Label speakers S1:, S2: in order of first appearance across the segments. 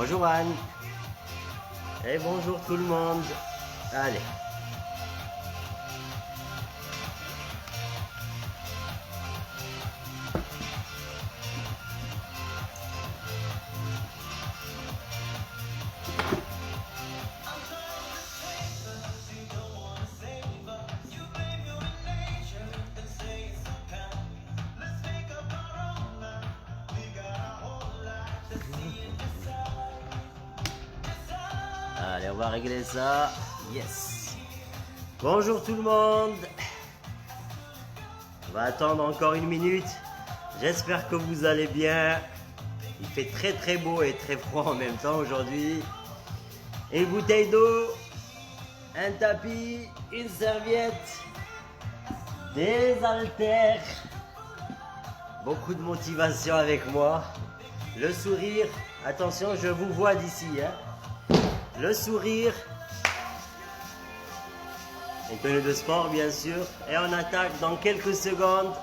S1: Bonjour Anne. Et bonjour tout le monde. Allez. Allez, on va régler ça. Yes. Bonjour tout le monde. On va attendre encore une minute. J'espère que vous allez bien. Il fait très très beau et très froid en même temps aujourd'hui. Une bouteille d'eau, un tapis, une serviette, des haltères. Beaucoup de motivation avec moi. Le sourire. Attention, je vous vois d'ici. Le sourire. Une tenue de sport, bien sûr. Et on attaque dans quelques secondes.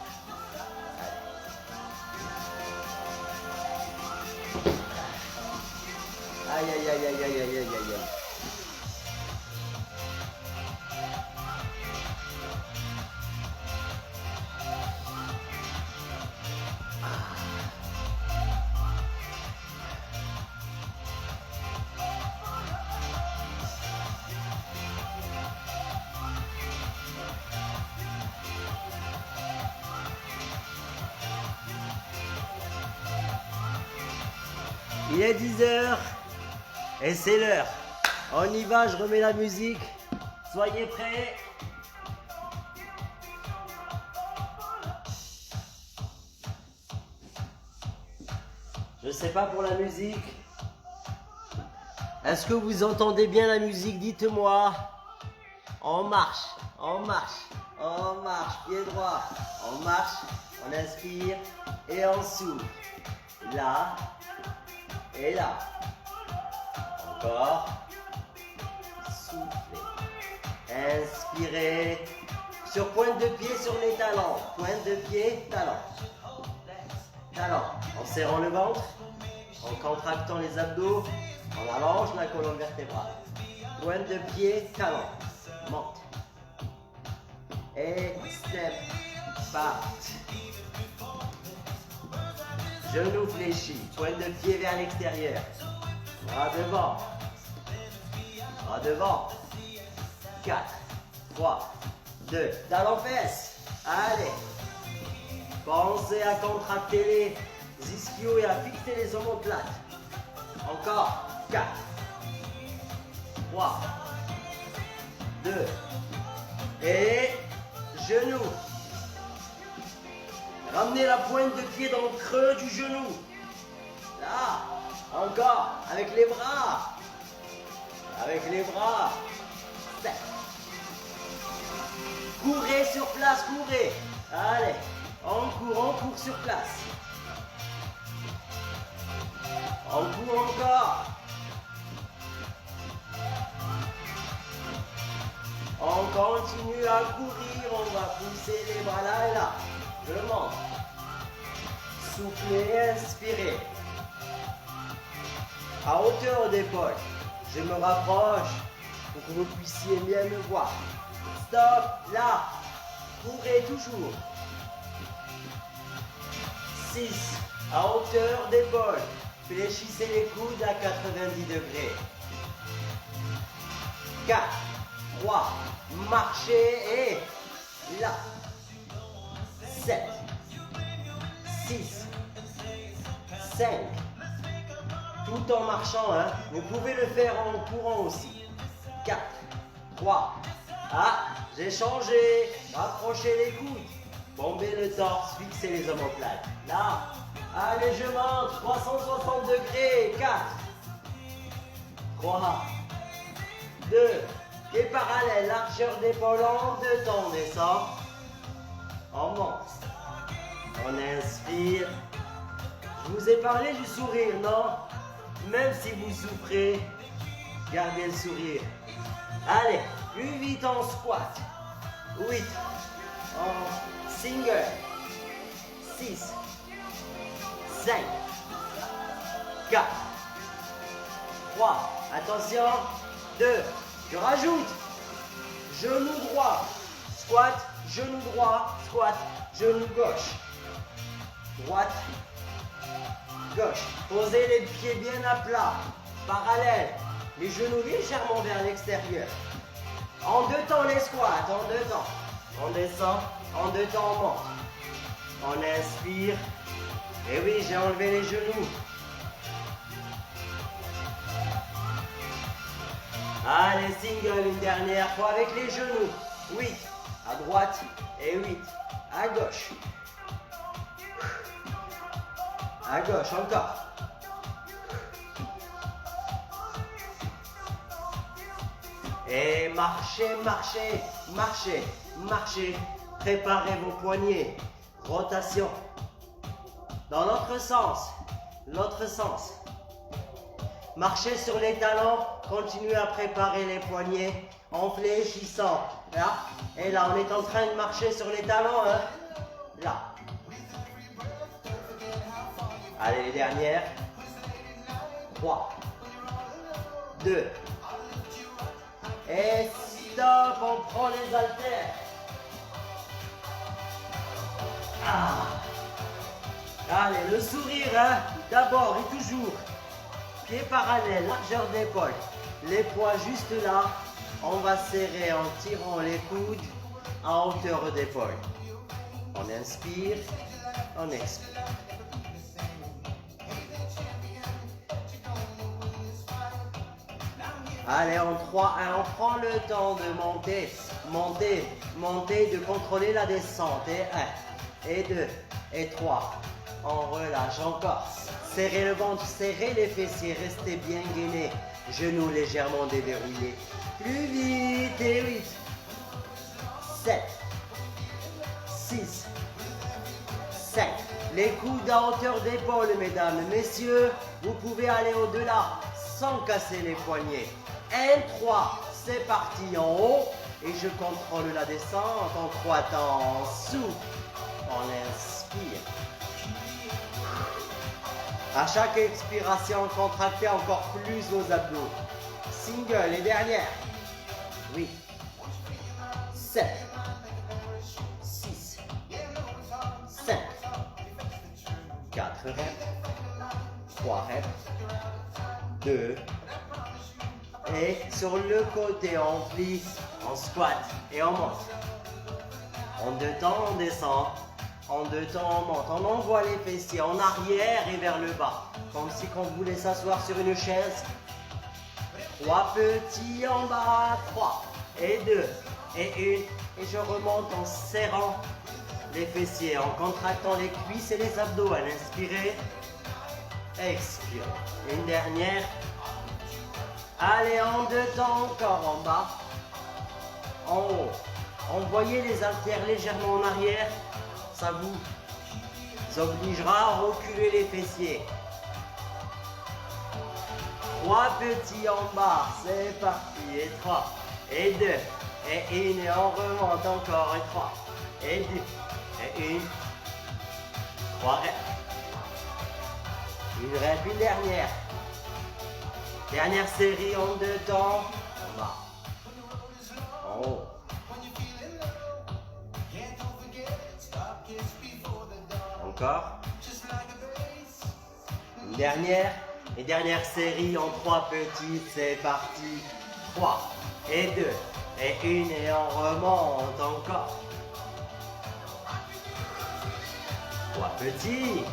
S1: Aïe, aïe, aïe, aïe, aïe, aïe, aïe, aïe. Il est 10h et c'est l'heure. On y va, je remets la musique. Soyez prêts. Je sais pas pour la musique. Est-ce que vous entendez bien la musique? Dites-moi. On marche, on marche, on marche, pied droit. On marche, on inspire et on souffle. Là. Et là. Encore. Soufflez. Inspirez. Sur pointe de pied sur les talons. Pointe de pied, talon. Talon. En serrant le ventre. En contractant les abdos. On allonge la colonne vertébrale. Pointe de pied, talon. Monte. Et step. Part. Genou fléchi, pointe de pied vers l'extérieur. Bras devant. Bras devant. 4, 3, 2. Talons fesses. Allez. Pensez à contracter les ischios et à fixer les omoplates. Encore. 4, 3, 2. Et genoux. Ramenez la pointe de pied dans le creux du genou. Là. Encore. Avec les bras. Avec les bras. 7. Courez sur place, courez. Allez. On court sur place. On court encore. On continue à courir. On va pousser les bras là et là. Je monte. Soufflez, inspirez. À hauteur d'épaule. Je me rapproche pour que vous puissiez bien me voir. Stop, là. Courez toujours. 6. À hauteur d'épaule. Fléchissez les coudes à 90 degrés. 4, 3. Marchez et là. 7, 6, 5, tout en marchant, hein. Vous pouvez le faire en courant aussi. 4, 3, ah, j'ai changé, rapprochez les coudes, bombez le torse, fixez les omoplates. Là, allez, je monte, 360 degrés, 4, 3, 2, pieds parallèles, largeur d'épaule en deux temps, on descend, on monte. On inspire. Je vous ai parlé du sourire, non? Même si vous souffrez, gardez le sourire. Allez, plus vite en squat. 8. En single. 6. 5. 4. 3. Attention. 2. Je rajoute. Genou droit. Squat. Genou droit. Squat. Genou gauche. Droite. Gauche. Posez les pieds bien à plat. Parallèle. Les genoux légèrement vers l'extérieur. En 2 temps les squats. En 2 temps. On descend. En 2 temps on monte. On inspire. Et oui, j'ai enlevé les genoux. Allez, single, une dernière fois avec les genoux. 8 à droite et 8 à gauche. À gauche, encore. Et marchez, marchez, marchez, marchez. Préparez vos poignets. Rotation. Dans l'autre sens. L'autre sens. Marchez sur les talons. Continuez à préparer les poignets en fléchissant. Là. Et là, on est en train de marcher sur les talons. Hein. Là. Allez, les dernières. 3. 2. Et stop, on prend les haltères. Ah. Allez, le sourire, hein. D'abord et toujours. Pieds parallèles, largeur d'épaule. Les poings juste là. On va serrer en tirant les coudes à hauteur d'épaule. On inspire, on expire. Allez, en 3, 1, on prend le temps de monter, monter, monter, de contrôler la descente. Et 1, et 2, et 3. On relâche encore. Serrez le ventre, serrez les fessiers, restez bien gainés. Genoux légèrement déverrouillés. Plus vite, et 8, 7, 6, 5. Les coudes à hauteur d'épaule, mesdames, messieurs. Vous pouvez aller au-delà sans casser les poignets. 1, 3, c'est parti en haut. Et je contrôle la descente en 3 temps. On souffle, on inspire. À chaque expiration, contractez encore plus vos abdos. Single et dernière. 8, 7, 6, 5, 4 reps, 3 reps, 2, et sur le côté, on plie, on squat et on monte. En 2 temps, on descend. En 2 temps, on monte. On envoie les fessiers en arrière et vers le bas. Comme si on voulait s'asseoir sur une chaise. 3 petits en bas. 3 et 2 et 1. Et je remonte en serrant les fessiers, en contractant les cuisses et les abdos. À l'inspirer. Expire. Une dernière. Allez, en 2 temps, encore en bas. En haut. Envoyez les haltères légèrement en arrière. Ça vous obligera à reculer les fessiers. 3 petits en bas, c'est parti. Et 3, et 2, et 1, et on remonte encore. Et 3, et 2, et 1. 3 reps. Une rep, une dernière. Dernière série en 2 temps. En bas. En haut. Encore. Une dernière. Et dernière série en 3 petits. C'est parti. 3 et 2 et 1 et on remonte encore. 3 petits.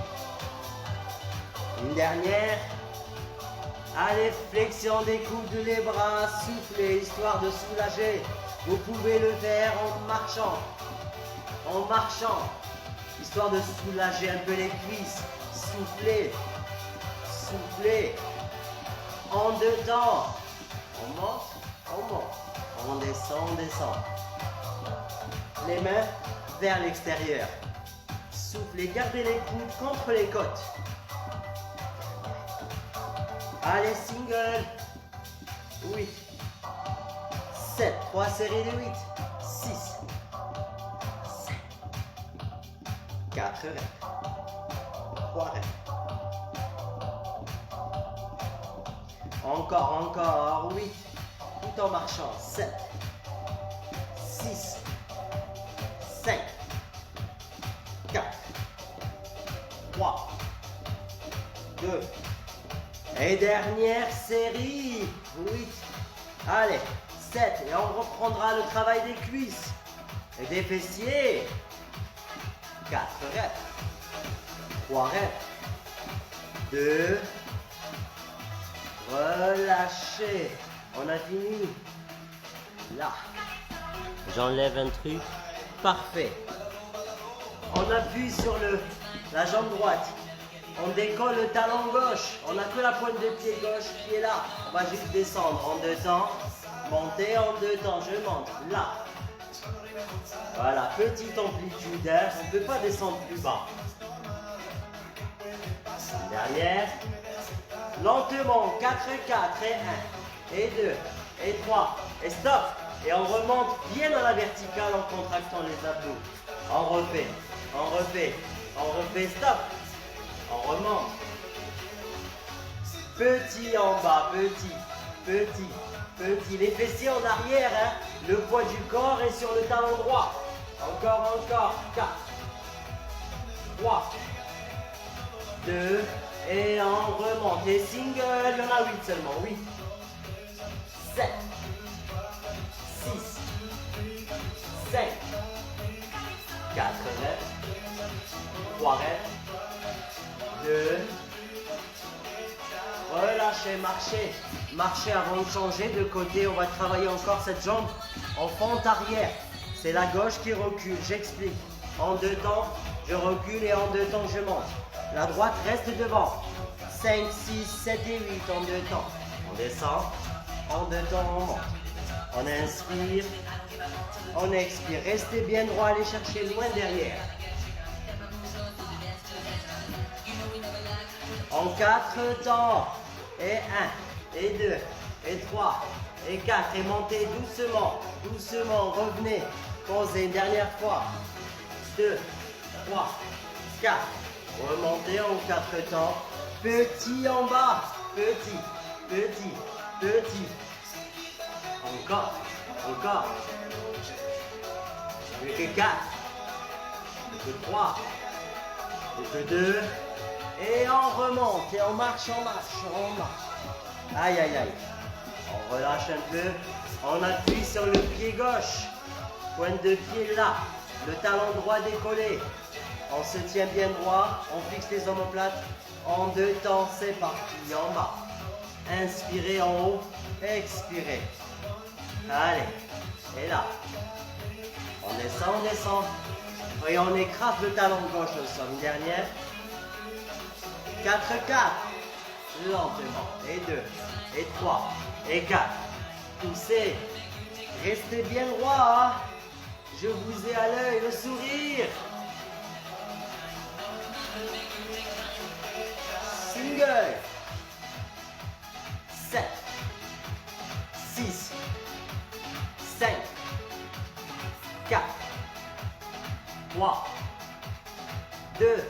S1: Une dernière. Allez, flexion des coudes, les bras, soufflez, histoire de soulager. Vous pouvez le faire en marchant. En marchant. Histoire de soulager un peu les cuisses. Soufflez. Soufflez. En 2 temps. On monte, on monte. On descend, on descend. Les mains vers l'extérieur. Soufflez, gardez les coudes contre les côtes. Allez, single. 8, 7, 3 séries de 8, 6, 5, 4 reps, 3 reps. Encore. 8. Tout en marchant. 7. 6. 5. 4. 3. 2. Et dernière série. 8. Allez. 7. Et on reprendra le travail des cuisses et des fessiers. 4 reps. 3 reps. 2. Relâchez. On a fini. Là. J'enlève un truc. Parfait. On appuie sur la jambe droite. On décolle le talon gauche. On n'a que la pointe de pied gauche qui est là. On va juste descendre en 2 temps. Monter en 2 temps. Je monte. Là. Voilà. Petite amplitude. Hein. On ne peut pas descendre plus bas. Derrière. Lentement. 4, 4 et 1. Et 2. Et 3. Et stop. Et on remonte bien dans la verticale en contractant les abdos. On refait. Stop. On remonte. Petit en bas, petit. Les fessiers en arrière, hein. Le poids du corps est sur le talon droit. Encore. 4. 3. 2. Et on remonte. Et single, il y en a 8 seulement. 8. 7. 6. 5. 4 reps. 3 reps. 2. Relâchez, marchez avant de changer de côté. On va travailler encore cette jambe en fente arrière. C'est la gauche qui recule, j'explique. En 2 temps, je recule et en 2 temps, je monte. La droite reste devant. 5, 6, 7 et 8 en 2 temps. On descend. En 2 temps, on monte. On inspire. On expire. Restez bien droit, allez chercher loin derrière. En 4 temps. Et 1, et 2, et 3, et 4. Et montez doucement. Revenez. Posez une dernière fois. 2, 3, 4. Remontez en 4 temps. Petit en bas. Petit. Encore. Plus que 4. Plus que 3. Plus que 2. Et on remonte. Et on marche. Aïe. On relâche un peu. On appuie sur le pied gauche. Pointe de pied là. Le talon droit décollé. On se tient bien droit. On fixe les omoplates. En 2 temps, c'est parti. En bas. Inspirez en haut. Expirez. Allez. Et là. On descend. Et on écrase le talon gauche au sol. Une dernière. 4. Lentement. Et 2. Et 3. Et 4. Poussez. Restez bien droit. Hein? Je vous ai à l'œil, le sourire. Single. 7. 6. 5. 4. 3. 2.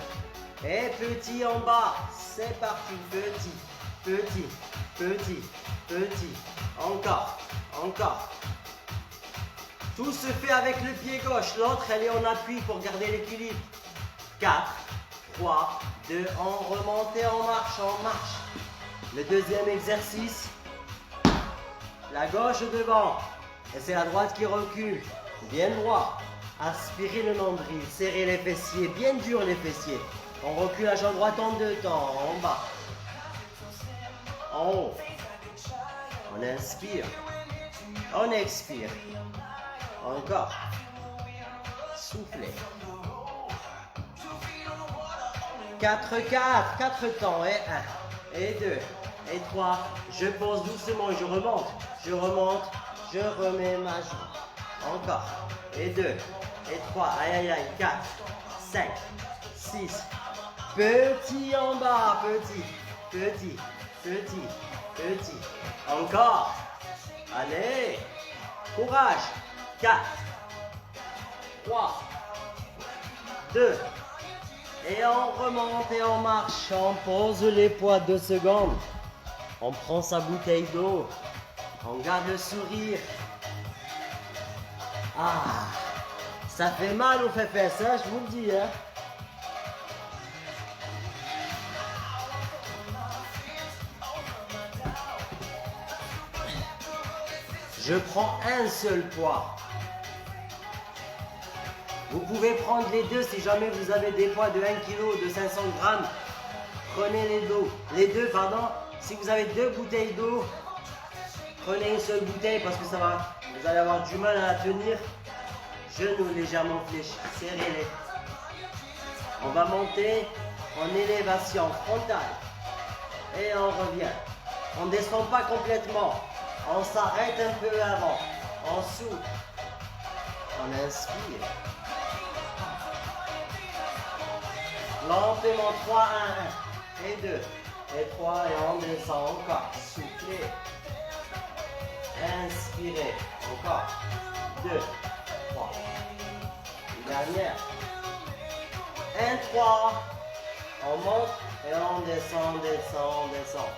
S1: Et petit en bas. C'est parti. Petit. Encore. Tout se fait avec le pied gauche. L'autre, elle est en appui pour garder l'équilibre. 4, 3, 2, on remonte et on marche. Le deuxième exercice. La gauche devant. Et c'est la droite qui recule. Bien droit. Aspirez le nombril. Serrez les fessiers. Bien dur les fessiers. On recule la jambe droite en 2 temps. En bas. En haut. On inspire. On expire. Encore. Soufflez. 4 temps. Et 1. Et 2. Et 3. Je pose doucement et je remonte. Je remets ma jambe. Encore. Et 2. Et 3. Aïe. 4. 5. 6. Petit en bas. Petit. Encore. Allez. Courage. 4. 3. 2. Et on remonte et on marche. On pose les poids 2 secondes. On prend sa bouteille d'eau. On garde le sourire. Ah, ça fait mal aux fesses, hein, je vous le dis. Hein. Je prends un seul poids. Vous pouvez prendre les deux si jamais vous avez des poids de 1 kg, de 500 grammes. Prenez les deux, pardon. Si vous avez 2 bouteilles d'eau, prenez une seule bouteille parce que ça va, vous allez avoir du mal à la tenir. Genoux légèrement fléchis, serrez-les. On va monter en élévation frontale. Et on revient. On ne descend pas complètement. On s'arrête un peu avant. On souffle. On inspire. Lentement, 3, 1, 1. Et 2. Et 3. Et on descend encore. Soufflez. Inspirez. Encore. 2, 3. Une dernière. 1, 3. On monte et on descend, descend, descend.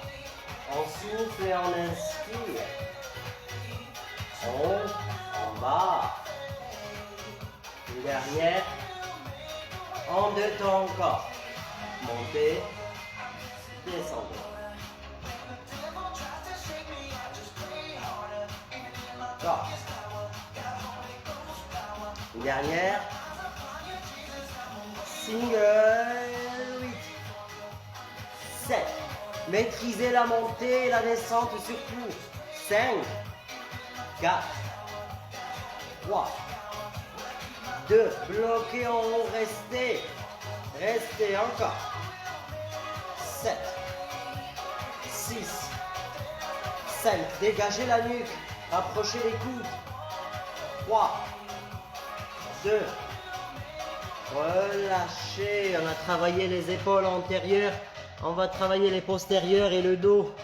S1: On souffle et on inspire. Haut, en bas. Une dernière. En 2 temps encore. Montez, descendez. Encore. Une dernière. Single. 8. 7. Maîtrisez la montée et la descente surtout. 5, 4, 3, 2, bloquez en haut, restez. Restez encore. 7, 6, 5, dégagez la nuque. Approchez les coudes. 3, 2, relâchez. On a travaillé les épaules antérieures. On va travailler les postérieurs et le dos.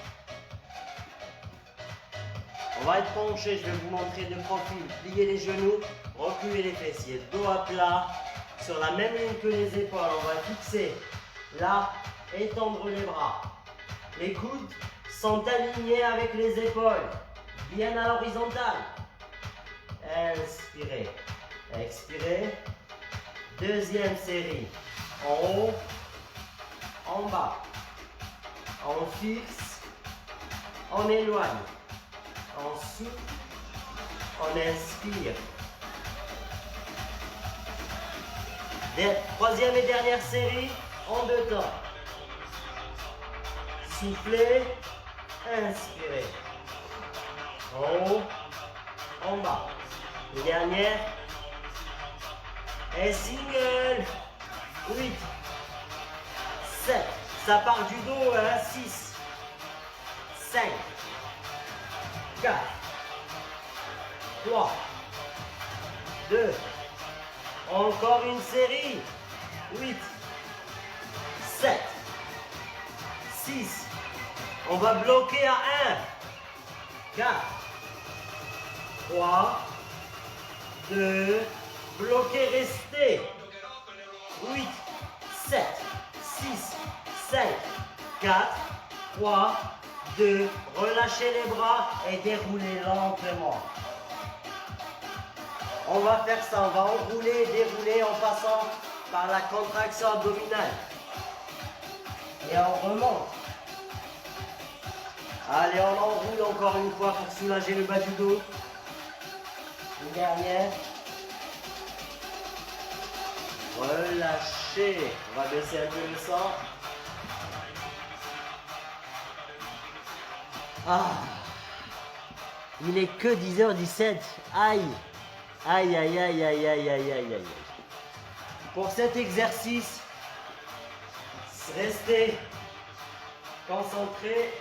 S1: On va être penché, je vais vous montrer de profil. Pliez les genoux, reculez les fessiers, dos à plat, sur la même ligne que les épaules. On va fixer là, étendre les bras. Les coudes sont alignés avec les épaules, bien à l'horizontale. Inspirez, expirez. Deuxième série, en haut, en bas. On fixe, on éloigne, on souffle, on inspire. Troisième et dernière série, en 2 temps. Soufflez, inspirez. En haut, en bas. Une dernière. Et single. 8, 7. Ça part du dos, hein, 6, 5, 4, 3, 2, encore une série, 8, 7, 6, on va bloquer à 1, 4, 3, 2, bloquez, restez, 8, 7, 6, 5, 4, 3, 2, relâchez les bras et déroulez lentement. On va faire ça, on va enrouler, dérouler en passant par la contraction abdominale. Et on remonte. Allez, on enroule encore une fois pour soulager le bas du dos. Une dernière. Relâchez. On va baisser un peu le sang. Ah, il est que 10h17. Aïe. Aïe, aïe, aïe, aïe, aïe, aïe, aïe, aïe. Pour cet exercice, restez concentrés.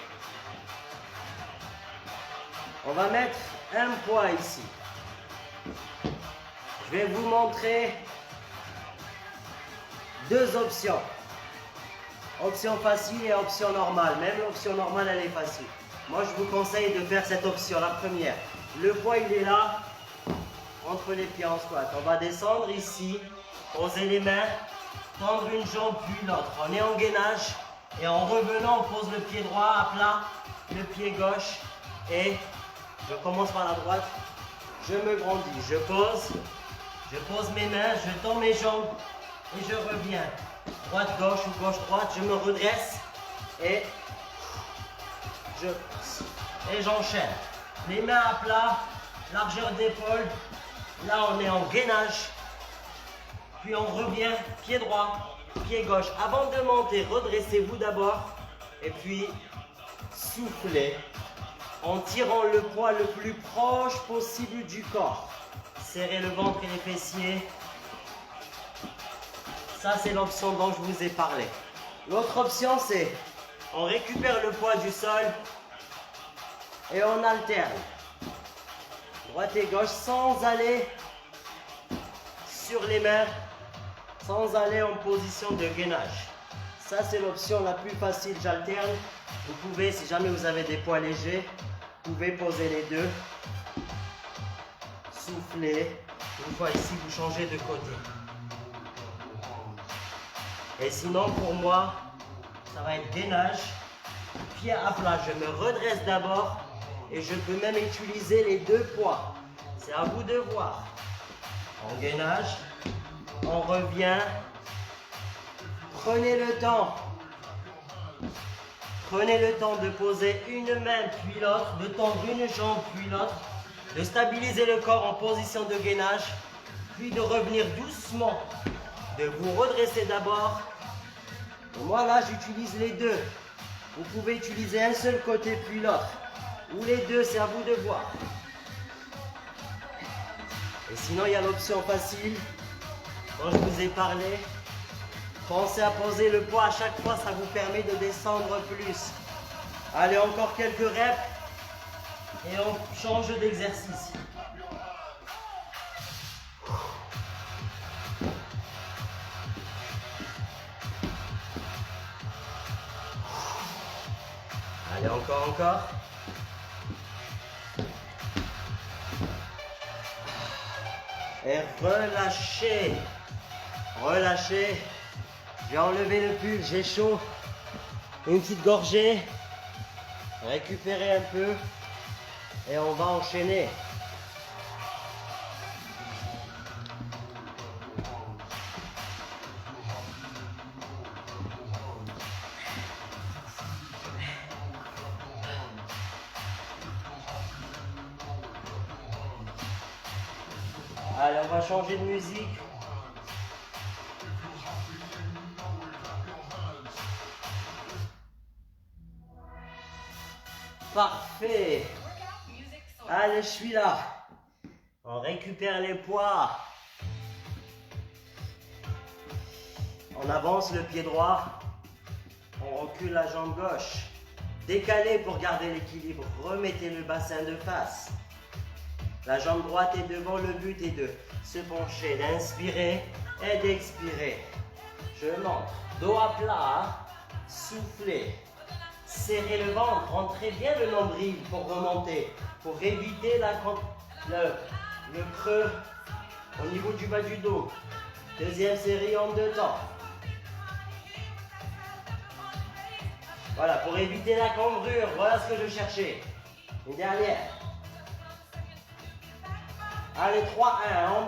S1: On va mettre un poids ici. Je vais vous montrer 2 options. Option facile et option normale. Même l'option normale, elle est facile. Moi, je vous conseille de faire cette option, la première. Le poids, il est là, entre les pieds en squat. On va descendre ici, poser les mains, tendre une jambe puis l'autre. On est en gainage et en revenant, on pose le pied droit à plat le pied gauche et je commence par la droite. Je me grandis, je pose mes mains, je tends mes jambes et je reviens. Droite-gauche ou gauche-droite, je me redresse et j'enchaîne. Les mains à plat, largeur d'épaule. Là, on est en gainage. Puis on revient, pied droit, pied gauche. Avant de monter, redressez-vous d'abord. Et puis, soufflez en tirant le poids le plus proche possible du corps. Serrez le ventre et les fessiers. Ça, c'est l'option dont je vous ai parlé. L'autre option, c'est on récupère le poids du sol et on alterne. Droite et gauche sans aller sur les mains, sans aller en position de gainage. Ça, c'est l'option la plus facile, j'alterne. Vous pouvez, si jamais vous avez des poids légers, vous pouvez poser les deux. Soufflez. Une fois ici, vous changez de côté. Et sinon, pour moi, ça va être gainage, pied à plat. Je me redresse d'abord et je peux même utiliser les deux poids. C'est à vous de voir. En gainage, on revient. Prenez le temps. Prenez le temps de poser une main puis l'autre, de tendre une jambe puis l'autre, de stabiliser le corps en position de gainage, puis de revenir doucement, de vous redresser d'abord. Moi là, j'utilise les deux. Vous pouvez utiliser un seul côté puis l'autre, ou les deux, c'est à vous de voir. Et sinon, il y a l'option facile, dont je vous ai parlé. Pensez à poser le poids à chaque fois, ça vous permet de descendre plus. Allez, encore quelques reps et on change d'exercice. Allez, encore. Et relâchez. Relâchez. J'ai enlevé le pull, j'ai chaud. Une petite gorgée. Récupérez un peu. Et on va enchaîner. Allez, on va changer de musique. Parfait. Allez, je suis là. On récupère les poids. On avance le pied droit. On recule la jambe gauche. Décalez pour garder l'équilibre. Remettez le bassin de face. La jambe droite est devant. Le but est de se pencher, d'inspirer et d'expirer. Je monte. Dos à plat. Soufflez. Serrez le ventre, rentrez bien le nombril pour remonter, pour éviter le creux au niveau du bas du dos. Deuxième série en 2 temps. Voilà, pour éviter la cambrure, voilà ce que je cherchais. Une dernière. Allez, 3, 1, en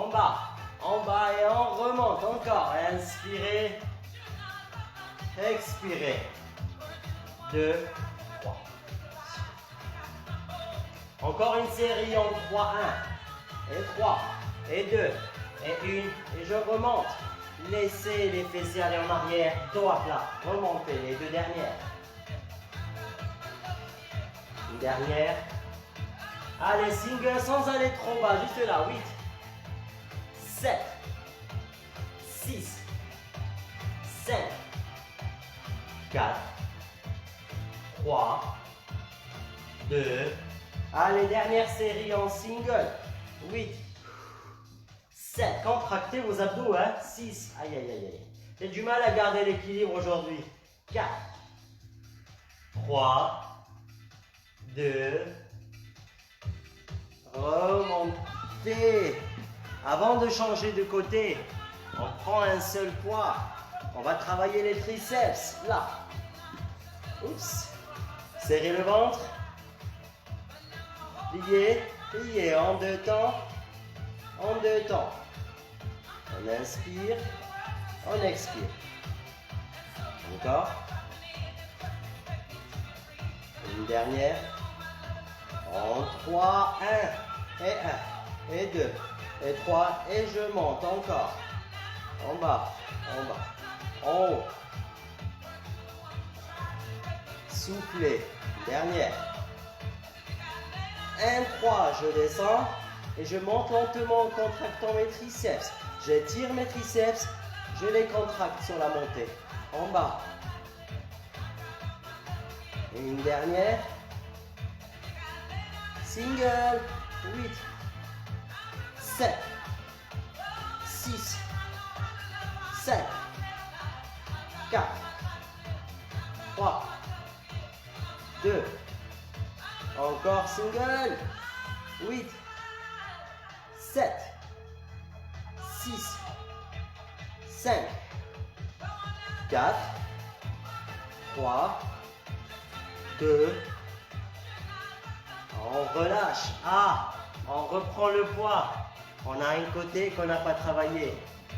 S1: bas et on remonte encore. Inspirez, expirez. 2, 3. Encore une série en 3, 1, et 3, et 2, et 1, et je remonte. Laissez les fessiers aller en arrière, dos à plat. Remontez les 2 dernières. Une dernière. Allez, single sans aller trop bas, juste là. 8, 7, 6, 5, 4, 3, 2, allez, dernière série en single, 8, 7, contractez vos abdos, 6, aïe, aïe, aïe, aïe, j'ai du mal à garder l'équilibre aujourd'hui, 4, 3, 2, remontez, avant de changer de côté, on prend un seul poids, on va travailler les triceps, là, oups, Serrez le ventre. Pliez, pliez en deux temps. En deux temps. On inspire, on expire. Encore. Une dernière. En 3, 1 et 1 et 2 et 3 et je monte encore. En bas, en haut. Soufflez. Dernière. 1, 3, je descends et je monte lentement en contractant mes triceps. J'étire mes triceps, je les contracte sur la montée. En bas. Et une dernière. Single. 8, 7, 6, 5, 4, 3, 2, encore single, 8, 7, 6, 5, 4, 3, 2, on relâche. Ah, on reprend le poids. On a un côté qu'on n'a pas travaillé.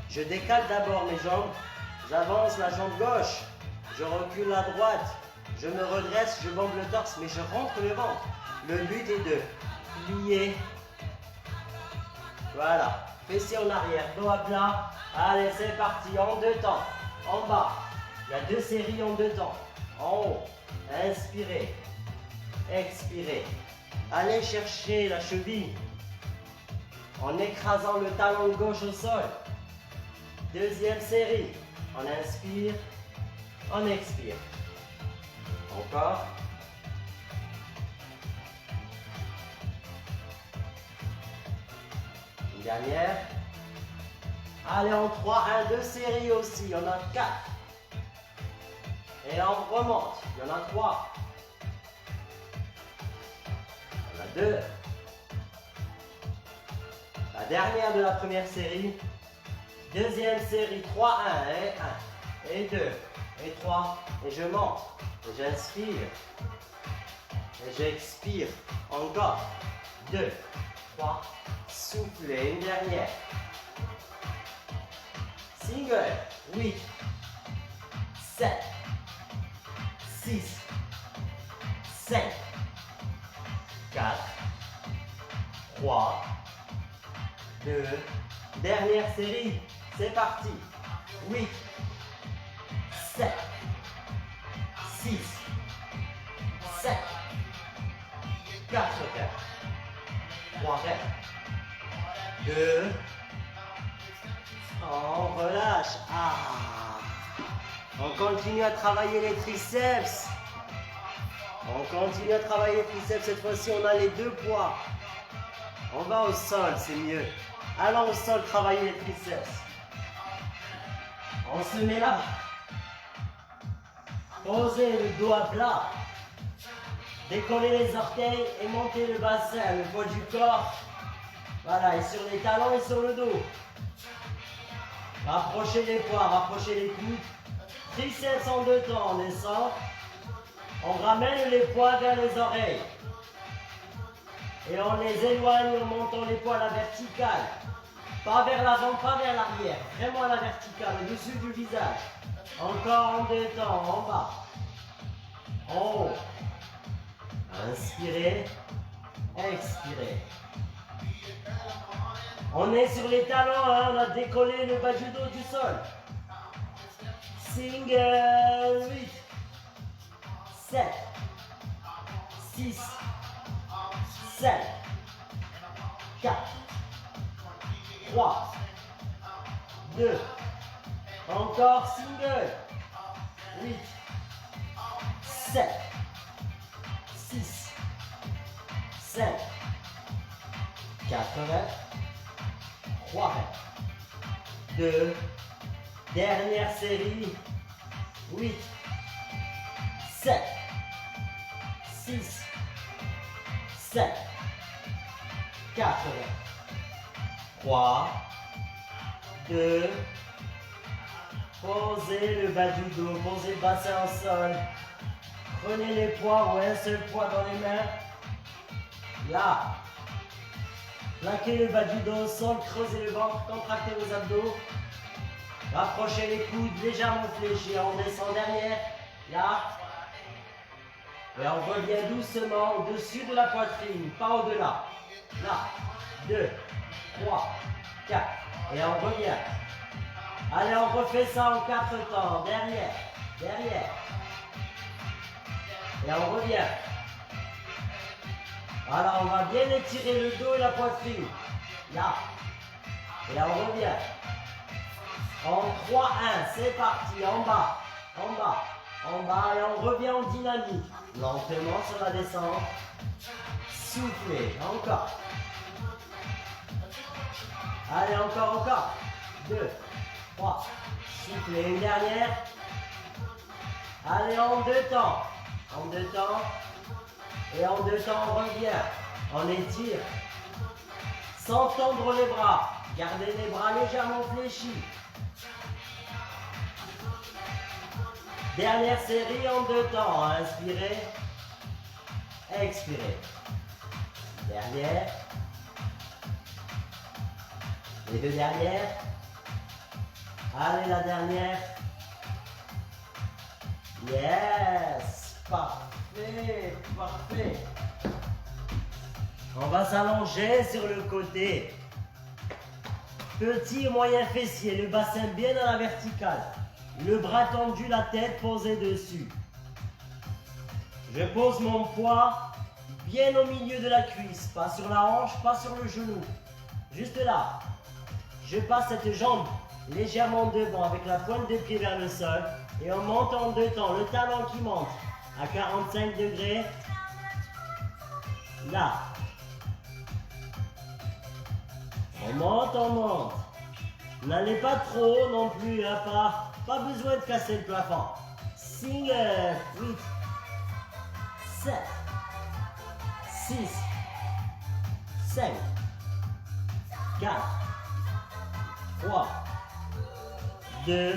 S1: Je décale d'abord mes jambes. J'avance la jambe gauche. Je recule la droite. Je me redresse, je bombe le torse, mais je rentre le ventre. Le but est de plier. Voilà. Fessiers en arrière, dos à plat. Allez, c'est parti. En deux temps. En bas. Il y a 2 séries en 2 temps. En haut. Inspirez. Expirez. Allez chercher la cheville en écrasant le talon gauche au sol. Deuxième série. On inspire, on expire. Encore. Une dernière. Allez, en 3, 1, 2 séries aussi. On a 4. Et on remonte. Il y en a 3. 2. La dernière de la première série. Deuxième série. 3, 1 et 1. Et 2. Et 3. Et je monte. Et j'inspire. Et j'expire. Encore. 2, 3. Soufflez. Une dernière. Single. 8, 7, 6, 5. 4, 3, 2, dernière série, c'est parti. 8, 7, 6, 5, 4 reps, 3 reps, 2, on relâche. Ah. On continue à travailler les triceps. On continue à travailler les triceps. Cette fois-ci, on a les 2 poids. On va au sol, c'est mieux. Allons au sol travailler les triceps. On se met là. Posez le dos à plat. Décollez les orteils et montez le bassin, le poids du corps. Voilà, et sur les talons et sur le dos. Rapprochez les poids, rapprochez les coudes. Triceps en 2 temps, on descend. On ramène les poids vers les oreilles. Et on les éloigne en montant les poids à la verticale. Pas vers l'avant, pas vers l'arrière. Vraiment à la verticale, au-dessus du visage. Encore en 2 temps, en bas. En haut. Inspirez. Expirez. On est sur les talons, hein, on a décollé le bas du dos du sol. Single 8, 7, 6, 5, 4, 3, 2, encore single, 8, 7, 6, 5, 4 reps, 3 reps, 2, dernière série, 8, 7, 6, 5, 4 reps, 3, 2, posez le bas du dos, posez le bassin au sol, Prenez les poids ou un seul poids dans les mains. Là. Plaquez le bas du dos, sol, creusez le ventre, contractez vos abdos. Rapprochez les coudes, légèrement fléchis. On descend derrière. Là. Et on revient doucement au-dessus de la poitrine, pas au-delà. Là. 2, 3, 4. Et on revient. Allez, on refait ça en 4 temps. Derrière, derrière. Et on revient. Voilà, on va bien étirer le dos et la poitrine. Là. Et là, on revient. En 3, 1, c'est parti. En bas, en bas, en bas. Et on revient en dynamique. Lentement sur la descente. Soufflez. Encore. Allez, encore. 2, 3. Soufflez. Une dernière. Allez, en 2 temps. En 2 temps. Et en 2 temps, on revient. On étire. Sans tendre les bras. Gardez les bras légèrement fléchis. Dernière série en 2 temps. Inspirez. Expirez. Dernière. Les 2 dernières. Allez, la dernière. Yes. Parfait. Parfait. On va s'allonger sur le côté. Petit et moyen fessier. Le bassin bien à la verticale. Le bras tendu, la tête posée dessus. Je pose mon poids bien au milieu de la cuisse. Pas sur la hanche, pas sur le genou. Juste là. Je passe cette jambe légèrement devant avec la pointe de pied vers le sol. Et on monte en 2 temps. Le talon qui monte à 45 degrés. Là. On monte, on monte. N'allez pas trop haut non plus, hein, pas besoin de casser le plafond. Single, 8, 7, 6, 5, 4, 3, 2,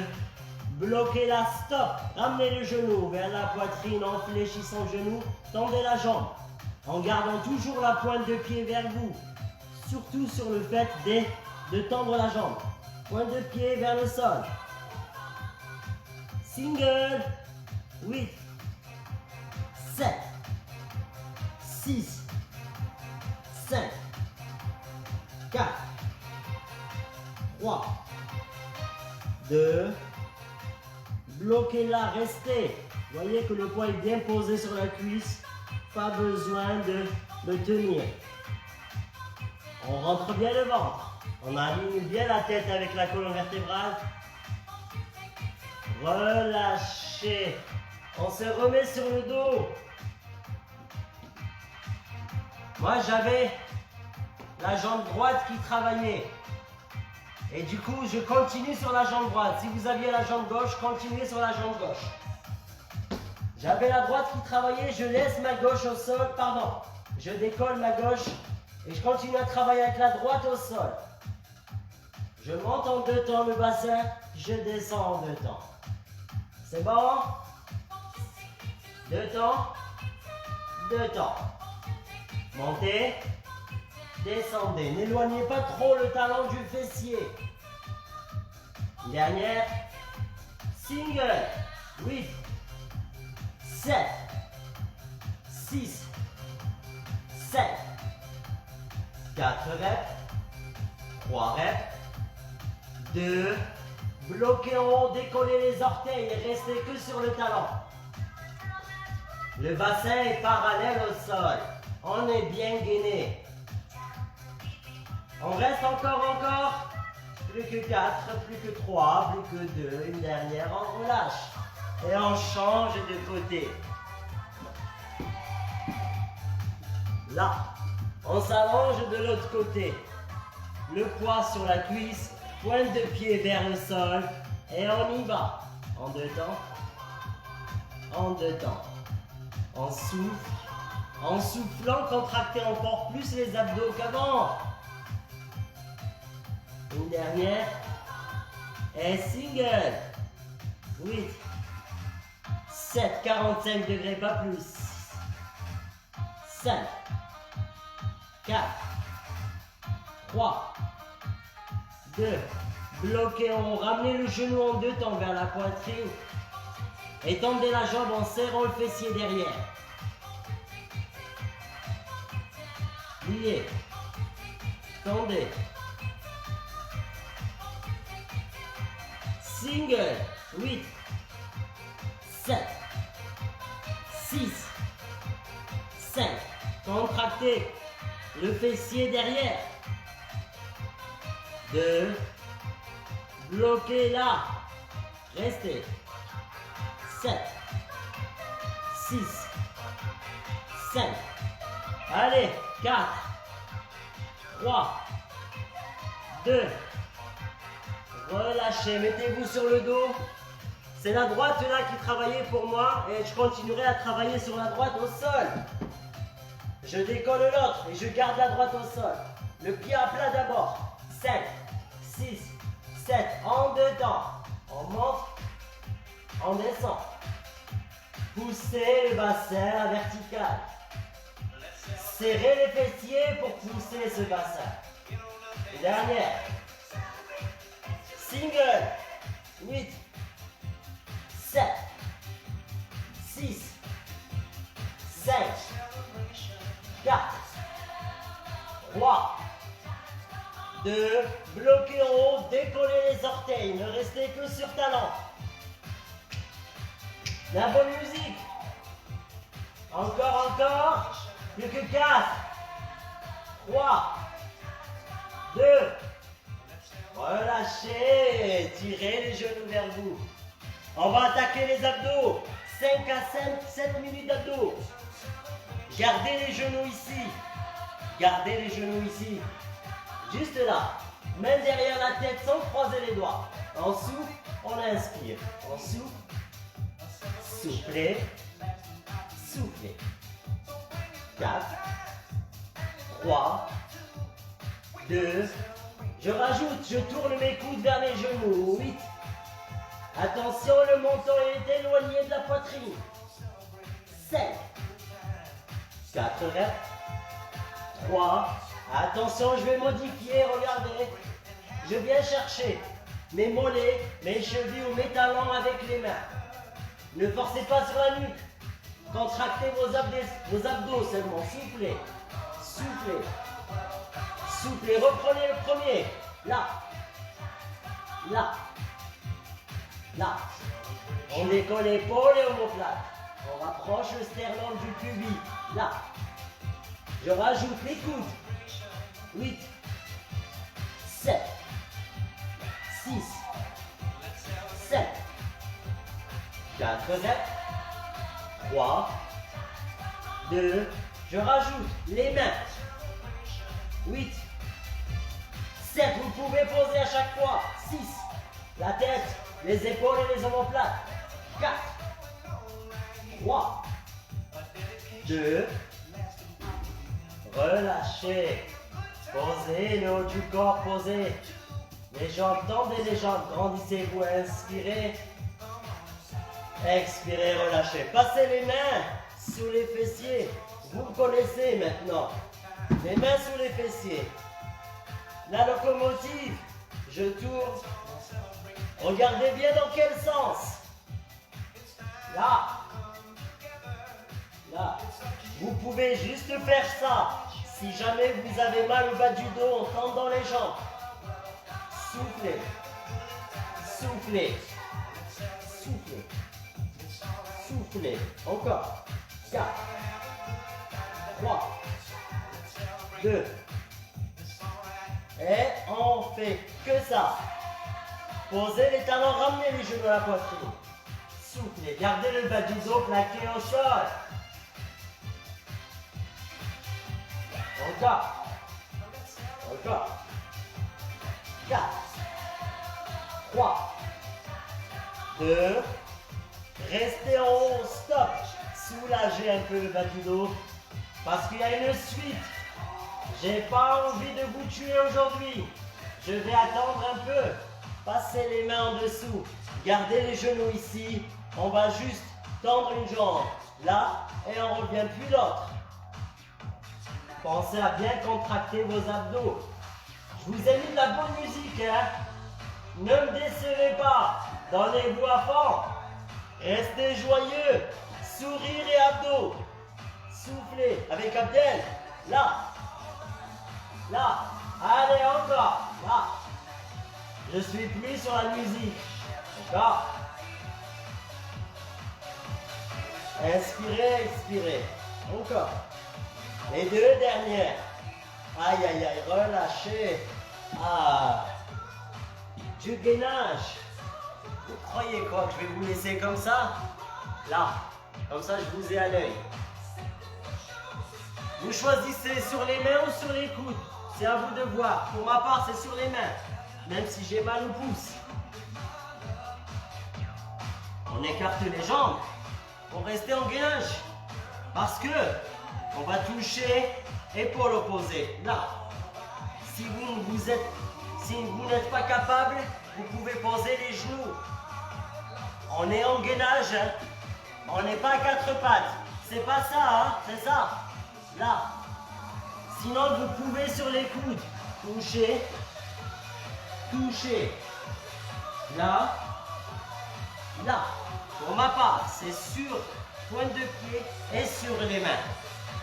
S1: bloquez la stop. Ramenez le genou vers la poitrine en fléchissant le genou. Tendez la jambe en gardant toujours la pointe de pied vers vous. Surtout sur le fait de tendre la jambe. Pointe de pied vers le sol. Single. 8, 7, 6, 5, 4, 3, 2, bloquez là, restez. Voyez que le poids est bien posé sur la cuisse. Pas besoin de tenir. On rentre bien le ventre. On aligne bien la tête avec la colonne vertébrale. Relâchez. On se remet sur le dos. Moi, j'avais la jambe droite qui travaillait. Et du coup, je continue sur la jambe droite. Si vous aviez la jambe gauche, continuez sur la jambe gauche. J'avais la droite qui travaillait, je laisse ma gauche au sol, pardon. Je décolle ma gauche et je continue à travailler avec la droite au sol. Je monte en 2 temps le bassin, je descends en 2 temps. C'est bon? 2 temps, 2 temps. Montez, descendez. N'éloignez pas trop le talon du fessier. Dernière. Single. 8, 7, 6, 5, 4 reps, 3 reps, 2, bloquez en haut, décollez les orteils et restez que sur le talon. Le bassin est parallèle au sol. On est bien gainé. On reste encore. Plus que 4, plus que 3, plus que 2. Une dernière, on relâche. Et on change de côté. Là, on s'allonge de l'autre côté. Le poids sur la cuisse, pointe de pied vers le sol. Et on y va. En 2 temps. En 2 temps. On souffle. En soufflant, contractez encore plus les abdos qu'avant. Une dernière. Et single. 8, 7, 45 degrés, pas plus. 5, 4, 3, 2, bloquez en haut. Ramenez le genou en deux temps vers la poitrine. Étendez la jambe en serrant le fessier derrière. Pliez. Tendez. Single. 8, 7, 6, 5. Contractez le fessier derrière. 2. Bloquez là. Restez. 7, 6, 5. Allez, 4, 3, 2. Relâchez, mettez-vous sur le dos. C'est la droite là qui travaillait pour moi et je continuerai à travailler sur la droite au sol. Je décolle l'autre et je garde la droite au sol. Le pied à plat d'abord. 5, 6, 7. En deux temps. On monte, on descend. Poussez le bassin à vertical. Serrez les fessiers pour pousser ce bassin. Dernière. Single. 8, 7, 6, 5, 4, 3, 2, bloquez en haut, décollez les orteils, ne restez que sur talon. La bonne musique. Encore, plus que 4, 3, 2, relâchez, tirez les genoux vers vous. On va attaquer les abdos. 5 à 7 minutes d'abdos. Gardez les genoux ici. Gardez les genoux ici. Juste là. Main derrière la tête sans croiser les doigts. On souffle, on inspire. On souffle. Soufflez. Soufflez. 4, 3, 2. Je rajoute, je tourne mes coudes vers mes genoux. 8. Attention, le menton est éloigné de la poitrine. 5, 4 reps. 3. Attention, je vais modifier, regardez. Je viens chercher mes mollets, mes chevilles ou mes talons avec les mains. Ne forcez pas sur la nuque. Contractez vos abdos seulement. Soufflez. Soufflez. Soufflez. Reprenez le premier. Là. Là. Là. On décolle l'épaule et omoplate. On rapproche le sternum du pubis. Là. Je rajoute les coudes. 8, 7, 6, 7, 4 reps. 3, 2, je rajoute les mains. 8, 7, vous pouvez poser à chaque fois. 6, la tête, les épaules et les omoplates. 4, 3, 2, relâchez. Posez le haut du corps, posez. Les jambes, tendez les jambes, grandissez-vous, inspirez. Expirez, relâchez. Passez les mains sous les fessiers. Vous me connaissez maintenant. Les mains sous les fessiers. La locomotive, je tourne. Regardez bien dans quel sens. Là. Là. Vous pouvez juste faire ça. Si jamais vous avez mal au bas du dos en tendant les jambes. Soufflez. Soufflez. Soufflez. Soufflez. Encore. 4, 3, 2. Et on fait que ça. Posez les talons, ramenez les genoux à la poitrine. Soufflez. Gardez le bas du dos plaqué au sol. Encore. Encore. 4, 3, 2. Restez en haut. Stop. Soulagez un peu le bas du dos. Parce qu'il y a une suite. J'ai pas envie de vous tuer aujourd'hui. Je vais attendre un peu. Passez les mains en dessous. Gardez les genoux ici. On va juste tendre une jambe là et on revient puis l'autre. Pensez à bien contracter vos abdos. Je vous ai mis de la bonne musique, hein. Ne me décevez pas. Donnez-vous à fond. Restez joyeux. Sourire et abdos. Soufflez avec Abdel. Là. Là. Allez, encore. Là. Je suis plus sur la musique. Encore. Inspirez, expirez. Encore. Les deux dernières. Aïe, aïe, aïe. Relâchez. Ah. Du gainage. Vous croyez quoi que je vais vous laisser comme ça? Là. Comme ça, je vous ai à l'œil. Vous choisissez sur les mains ou sur les coudes. C'est à vous de voir. Pour ma part, c'est sur les mains. Même si j'ai mal au pouce. On écarte les jambes pour rester en gainage. Parce que on va toucher épaule opposée. Là. Si vous n'êtes pas capable, vous pouvez poser les genoux. On est en gainage. Hein. On n'est pas à quatre pattes. C'est pas ça, hein. C'est ça. Là. Sinon, vous pouvez sur les coudes. Toucher. Toucher. Là. Là. Pour ma part, c'est sur pointe de pied et sur les mains.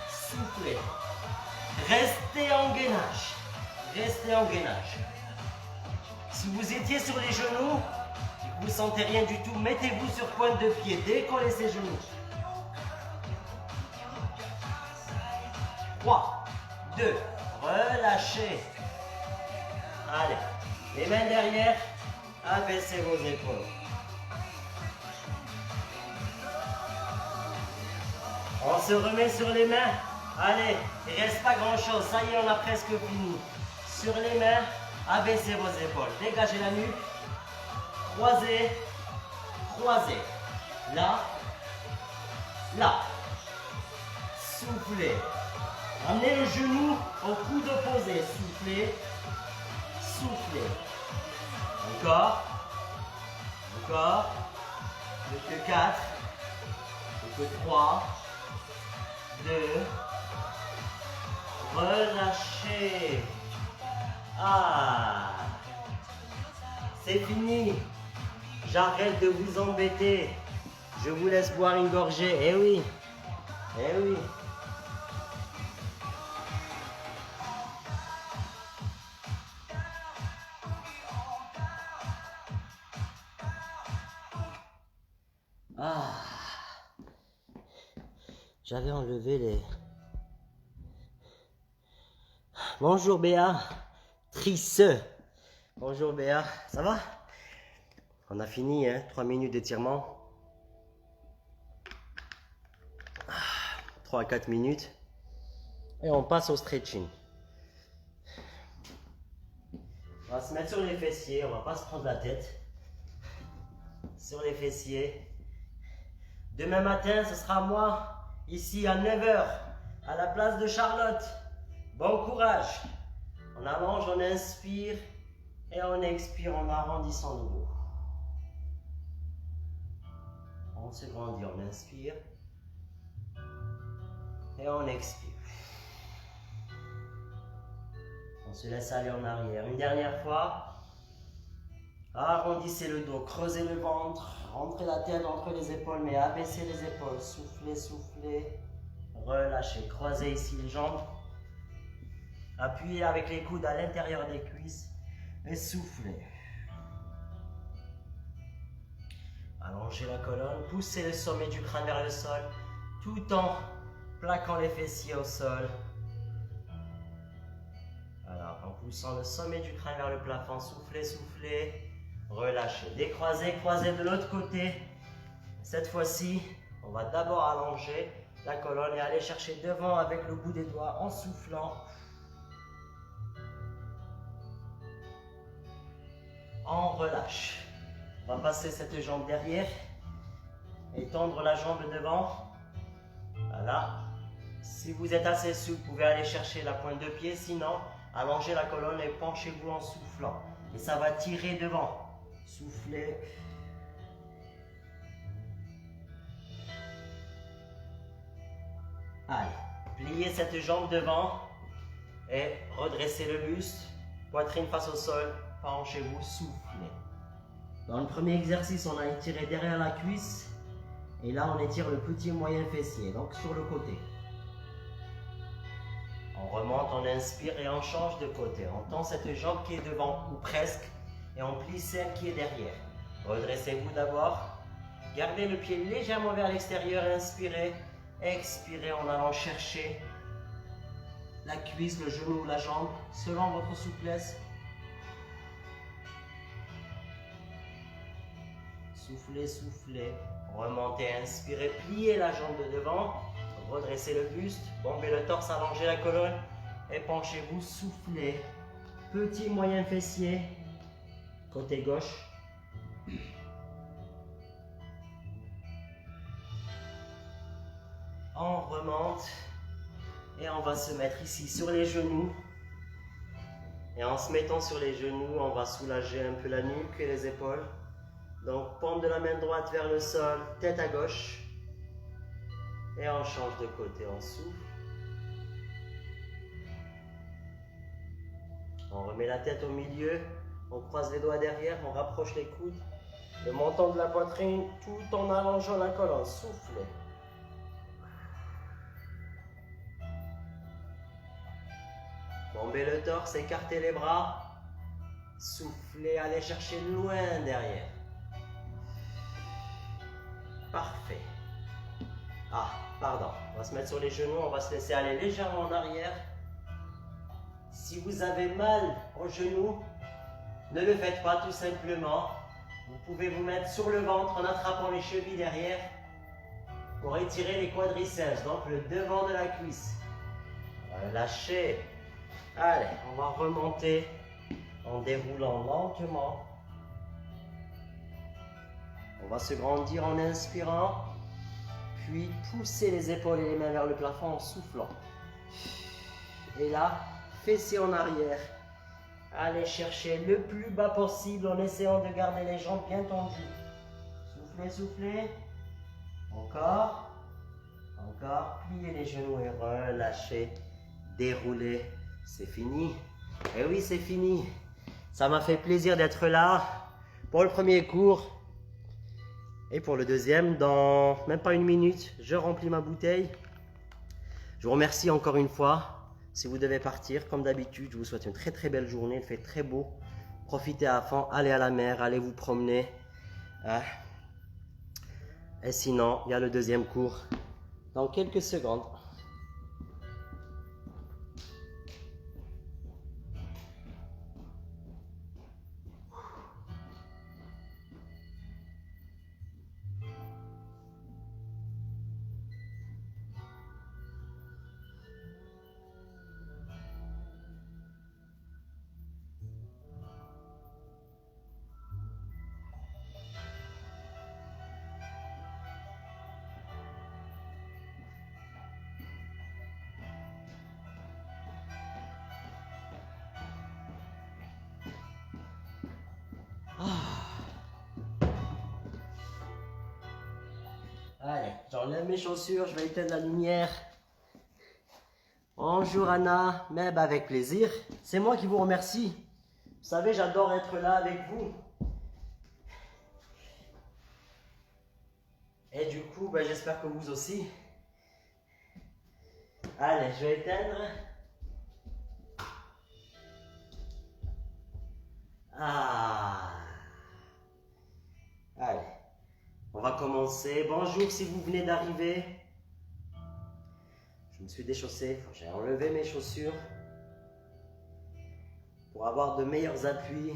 S1: Soufflez. Restez en gainage. Restez en gainage. Si vous étiez sur les genoux, vous ne sentez rien du tout, mettez-vous sur pointe de pied. Décollez ses genoux. 3, 2, relâchez. Allez, les mains derrière, abaissez vos épaules. On se remet sur les mains. Allez, il ne reste pas grand-chose. Ça y est, on a presque fini. Sur les mains, abaissez vos épaules. Dégagez la nuque. Croisez. Croisez. Là. Là. Soufflez. Amenez le genou au coude opposé. Soufflez. Soufflez. Encore. Encore. Plus que 4. Plus que 3. 2. Relâchez. Ah. C'est fini. J'arrête de vous embêter. Je vous laisse boire une gorgée. Eh oui. Eh oui. Ah. J'avais enlevé les... Bonjour Béa. Trisse. Bonjour Béa. Ça va? On a fini, hein? 3 minutes d'étirement. 3 à 4 minutes. Et on passe au stretching. On va se mettre sur les fessiers. On va pas se prendre la tête. Sur les fessiers. Demain matin, ce sera moi. Ici à 9 h, à la place de Charlotte. Bon courage. On allonge, on inspire et on expire en arrondissant le dos. On se grandit, on inspire et on expire. On se laisse aller en arrière. Une dernière fois. Arrondissez le dos, creusez le ventre, rentrez la tête entre les épaules, mais abaissez les épaules. Soufflez, soufflez, relâchez. Croisez ici les jambes. Appuyez avec les coudes à l'intérieur des cuisses et soufflez. Allongez la colonne, poussez le sommet du crâne vers le sol, tout en plaquant les fessiers au sol. Voilà, en poussant le sommet du crâne vers le plafond, soufflez, soufflez. Relâchez, décroisez, croisez de l'autre côté. Cette fois-ci, on va d'abord allonger la colonne et aller chercher devant avec le bout des doigts en soufflant. On relâche. On va passer cette jambe derrière et tendre la jambe devant. Voilà. Si vous êtes assez souple, vous pouvez aller chercher la pointe de pied. Sinon, allongez la colonne et penchez-vous en soufflant. Et ça va tirer devant. Soufflez. Allez, pliez cette jambe devant et redressez le buste, poitrine face au sol, penchez-vous, soufflez. Dans le premier exercice, on a étiré derrière la cuisse et là, on étire le petit moyen fessier, donc sur le côté. On remonte, on inspire et on change de côté. On tend cette jambe qui est devant ou presque et on plie celle qui est derrière. Redressez-vous d'abord. Gardez le pied légèrement vers l'extérieur, inspirez. Expirez en allant chercher la cuisse, le genou ou la jambe selon votre souplesse. Soufflez, soufflez. Remontez, inspirez, pliez la jambe de devant. Redressez le buste, bombez le torse, allongez la colonne et penchez-vous, soufflez. Petit moyen fessier, côté gauche. On remonte et on va se mettre ici sur les genoux. Et en se mettant sur les genoux, on va soulager un peu la nuque et les épaules. Donc, paume de la main droite vers le sol, tête à gauche. Et on change de côté, on souffle. On remet la tête au milieu, on croise les doigts derrière, on rapproche les coudes, le menton de la poitrine, tout en allongeant la colonne. Soufflez. Bombez le torse, écartez les bras. Soufflez, allez chercher loin derrière. Parfait. Ah, pardon. On va se mettre sur les genoux, on va se laisser aller légèrement en arrière. Si vous avez mal au genou, ne le faites pas tout simplement. Vous pouvez vous mettre sur le ventre en attrapant les chevilles derrière pour étirer les quadriceps, donc le devant de la cuisse. Lâchez. Allez, on va remonter en déroulant lentement. On va se grandir en inspirant. Puis poussez les épaules et les mains vers le plafond en soufflant. Et là, fessiers en arrière. Allez chercher le plus bas possible en essayant de garder les jambes bien tendues. Soufflez, soufflez. Encore. Encore. Pliez les genoux et relâchez. Déroulez. C'est fini. Et oui, c'est fini. Ça m'a fait plaisir d'être là pour le premier cours. Et pour le deuxième, dans même pas une minute, je remplis ma bouteille. Je vous remercie encore une fois. Si vous devez partir, comme d'habitude, je vous souhaite une très très belle journée. Il fait très beau. Profitez à fond, allez à la mer, allez vous promener. Et sinon, il y a le deuxième cours dans quelques secondes. Allez, j'enlève mes chaussures, je vais éteindre la lumière. Bonjour Anna, mais avec plaisir. C'est moi qui vous remercie. Vous savez, j'adore être là avec vous. Et du coup, j'espère que vous aussi. Allez, je vais éteindre. Ah. Allez, on va commencer. Bonjour si vous venez d'arriver. Je me suis déchaussé, j'ai enlevé mes chaussures pour avoir de meilleurs appuis,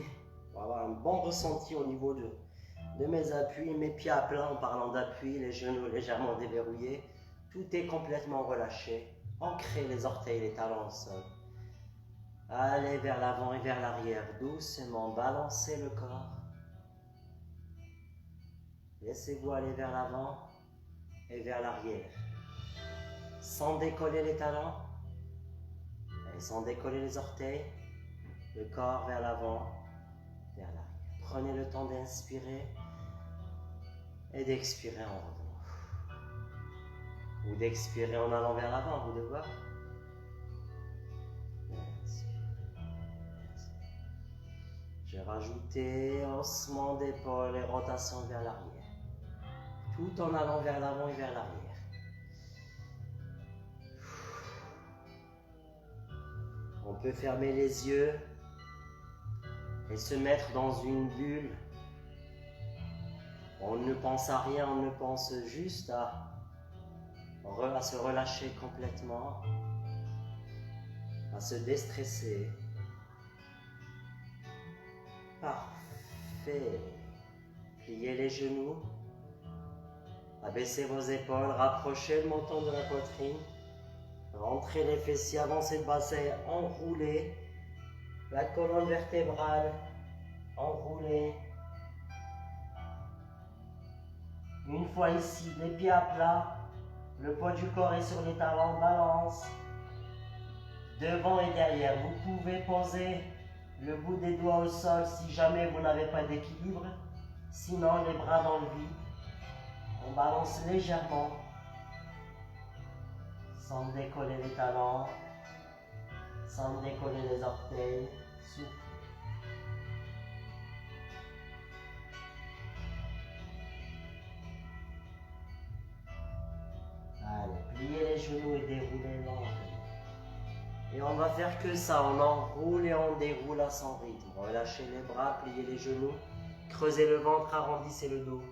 S1: pour avoir un bon ressenti au niveau de mes appuis, mes pieds à plat en parlant d'appui, les genoux légèrement déverrouillés. Tout est complètement relâché. Ancrez les orteils, les talons au sol. Allez vers l'avant et vers l'arrière, doucement, balancez le corps. Laissez-vous aller vers l'avant et vers l'arrière. Sans décoller les talons et sans décoller les orteils, le corps vers l'avant, vers l'arrière. Prenez le temps d'inspirer et d'expirer en revenant. ou d'expirer en allant vers l'avant, vous devez voir. J'ai rajouté haussement d'épaule et rotation vers l'arrière, tout en allant vers l'avant et vers l'arrière. On peut fermer les yeux et se mettre dans une bulle. On ne pense à rien, on ne pense juste à se relâcher complètement, à se déstresser. Parfait. Pliez les genoux, abaissez vos épaules, rapprochez le menton de la poitrine, rentrez les fessiers, avancez le bassin, enroulez la colonne vertébrale, enroulez. Une fois ici, les pieds à plat, le poids du corps est sur les talons, balance, devant et derrière. Vous pouvez poser le bout des doigts au sol si jamais vous n'avez pas d'équilibre. Sinon, les bras dans le vide. On balance légèrement, sans décoller les talons, sans décoller les orteils. Souffle. Allez, pliez les genoux et déroulez lentement. Et on va faire que ça, on enroule et on déroule à son rythme. Relâchez les bras, pliez les genoux, creusez le ventre, arrondissez le dos.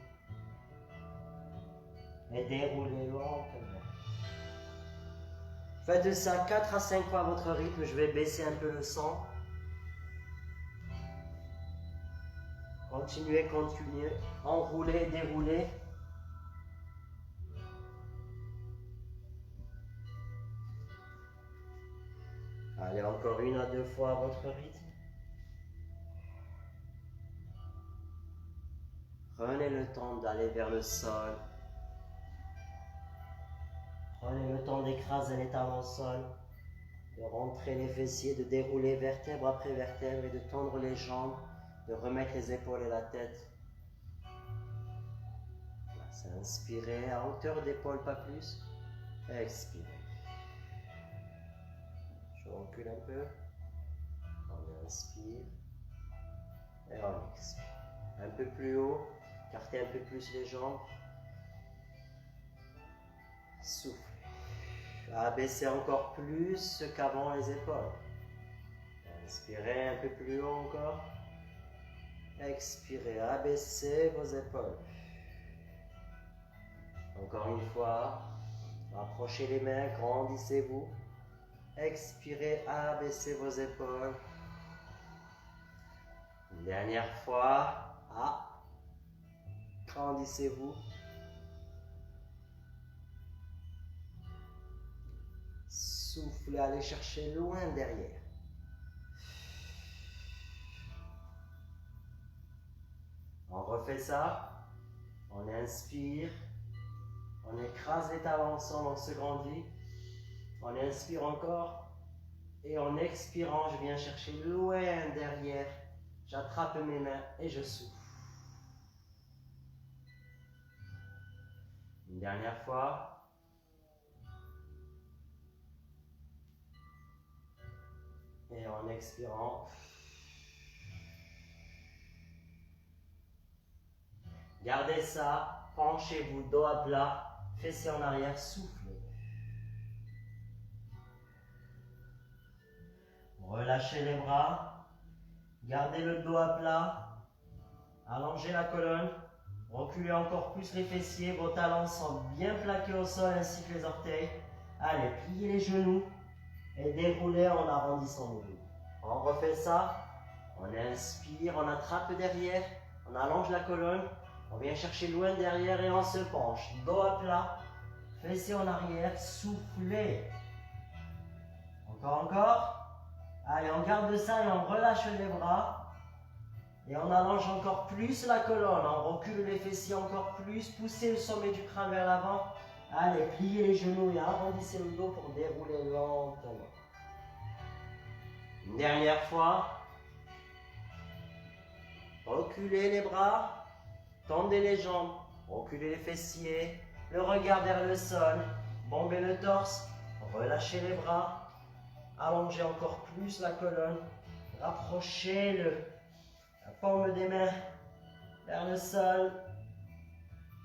S1: Et déroulez lentement. Faites ça 4 à 5 fois à votre rythme, je vais baisser un peu le son. Continuez, continuez, enroulez, déroulez. Allez, encore 1 à 2 fois à votre rythme. Prenez le temps d'aller vers le sol. Prenez le temps d'écraser les talons au sol, de rentrer les fessiers, de dérouler vertèbre après vertèbre et de tendre les jambes, de remettre les épaules et la tête. Inspirez à hauteur d'épaule, pas plus. Expirez. Je recule un peu. On inspire. Et on expire. Un peu plus haut. Écartez un peu plus les jambes. Soufflez. Abaissez encore plus qu'avant les épaules. Inspirez un peu plus haut encore. Expirez. Abaissez vos épaules. Encore une fois. Rapprochez les mains. Grandissez-vous. Expirez. Abaissez vos épaules. Une dernière fois. Grandissez-vous. Soufflez, allez chercher loin derrière. On refait ça. On inspire. On écrase les talons ensemble, on se grandit. On inspire encore. Et en expirant, je viens chercher loin derrière. J'attrape mes mains et je souffle. Une dernière fois. Et en expirant, gardez ça, penchez-vous, dos à plat, fessiers en arrière, soufflez. Relâchez les bras, gardez le dos à plat, allongez la colonne, reculez encore plus les fessiers, vos talons sont bien plaqués au sol ainsi que les orteils. Allez, pliez les genoux. Et déroulez en arrondissant le dos. On refait ça. On inspire, on attrape derrière, on allonge la colonne, on vient chercher loin derrière et on se penche. Dos à plat, fessiers en arrière, soufflez. Encore. Allez, on garde ça et on relâche les bras. Et on allonge encore plus la colonne, on recule les fessiers encore plus, poussez le sommet du crâne vers l'avant. Allez, pliez les genoux et arrondissez le dos pour dérouler lentement. Une dernière fois. Reculez les bras, tendez les jambes, reculez les fessiers, le regard vers le sol, Bombez le torse, relâchez les bras, allongez encore plus la colonne, rapprochez la paume des mains vers le sol,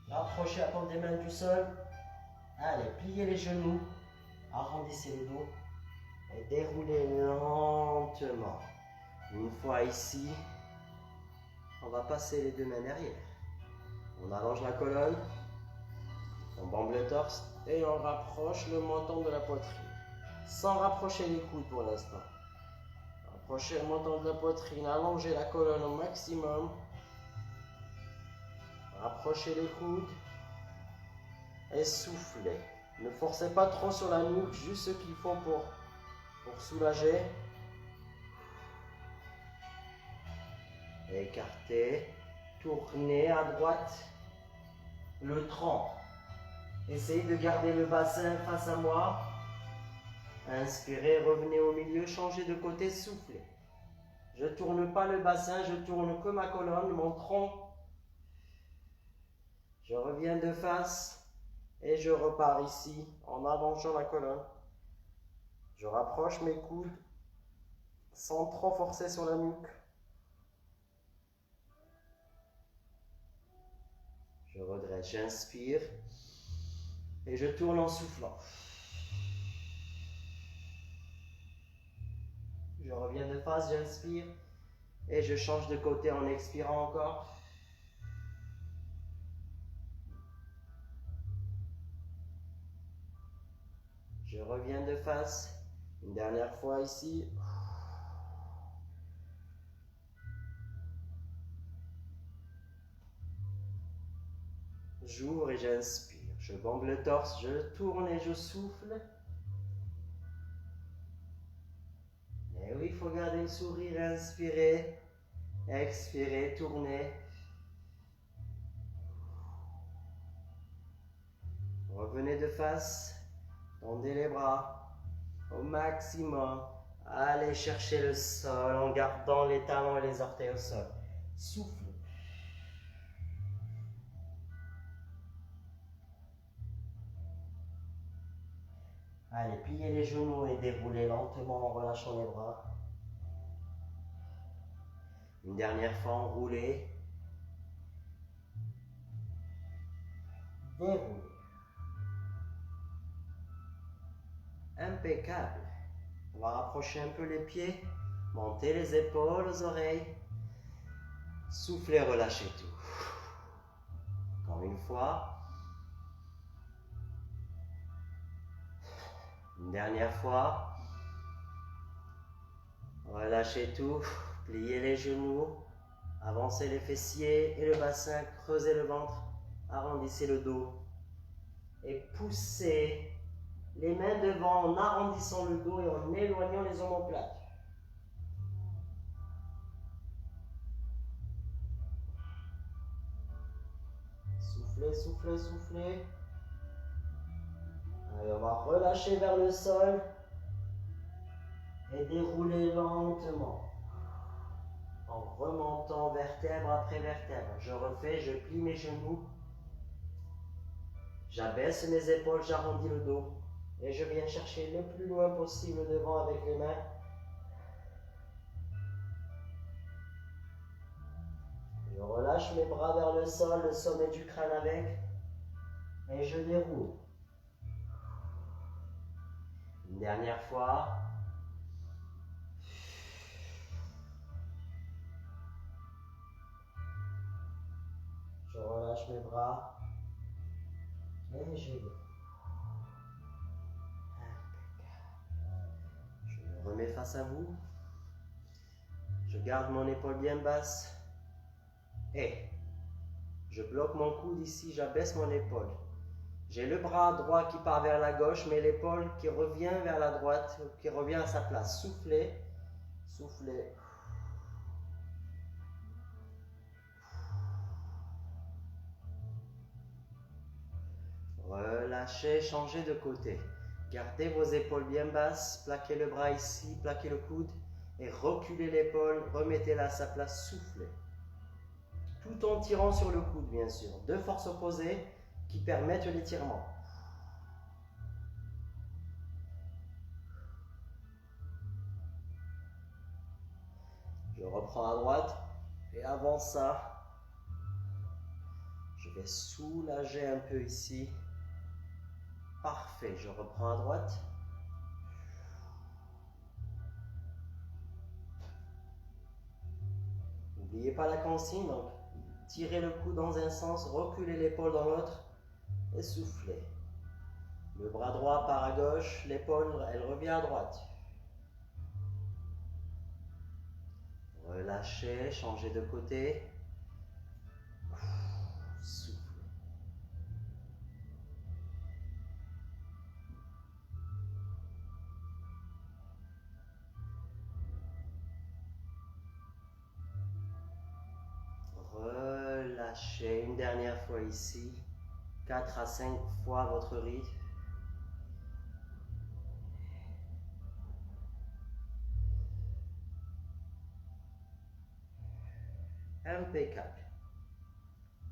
S1: rapprochez la paume des mains du sol. Allez, pliez les genoux, arrondissez le dos et déroulez lentement. Une fois ici, on va passer les deux mains derrière. On allonge la colonne, on bombe le torse et on rapproche le menton de la poitrine. Sans rapprocher les coudes pour l'instant. Rapprochez le menton de la poitrine, allongez la colonne au maximum. Rapprochez les coudes et soufflez. Ne forcez pas trop sur la nuque, juste ce qu'il faut pour soulager. Écartez, tournez à droite le tronc. Essayez de garder le bassin face à moi. Inspirez, revenez au milieu, changez de côté, soufflez. Je ne tourne pas le bassin, je tourne que ma colonne, mon tronc. Je reviens de face et je repars ici en allongeant la colonne. Je rapproche mes coudes sans trop forcer sur la nuque. Je redresse, j'inspire et je tourne en soufflant. Je reviens de face, j'inspire et je change de côté en expirant encore. Je reviens de face, une dernière fois ici. J'ouvre et j'inspire. Je bombe le torse, je tourne et je souffle. Et oui, il faut garder le sourire, inspirez, expirez, tournez. Revenez de face, tendez les bras au maximum. Allez chercher le sol en gardant les talons et les orteils au sol. Souffle. Allez, pliez les genoux et déroulez lentement en relâchant les bras. Une dernière fois, enroulez. Déroulez. Impeccable. On va rapprocher un peu les pieds, monter les épaules aux oreilles. Soufflez, relâchez tout. Encore une fois. Une dernière fois. Relâchez tout. Pliez les genoux. Avancez les fessiers et le bassin. Creusez le ventre. Arrondissez le dos. Et poussez les mains devant en arrondissant le dos et en éloignant les omoplates. Soufflez, soufflez, soufflez. Allez, on va relâcher vers le sol et dérouler lentement en remontant vertèbre après vertèbre. Je refais, je plie mes genoux, j'abaisse mes épaules, j'arrondis le dos et je viens chercher le plus loin possible devant avec les mains. Je relâche mes bras vers le sol, le sommet du crâne avec et je déroule. Une dernière fois. Je relâche mes bras et je déroule. Je me remets face à vous. Je garde mon épaule bien basse et je bloque mon coude ici, j'abaisse mon épaule. J'ai le bras droit qui part vers la gauche, mais l'épaule qui revient vers la droite, qui revient à sa place. Soufflez, soufflez. Relâchez, changez de côté. Gardez vos épaules bien basses, plaquez le bras ici, plaquez le coude et reculez l'épaule, remettez-la à sa place, soufflez. Tout en tirant sur le coude, bien sûr. Deux forces opposées qui permettent l'étirement. Je reprends à droite. Et avant ça, je vais soulager un peu ici. Parfait, je reprends à droite. N'oubliez pas la consigne, donc tirez le cou dans un sens, reculez l'épaule dans l'autre et soufflez. Le bras droit part à gauche, l'épaule, elle revient à droite. Relâchez, changez de côté. Soufflez. Relâchez une dernière fois ici. 4 à 5 fois votre rythme. Impeccable.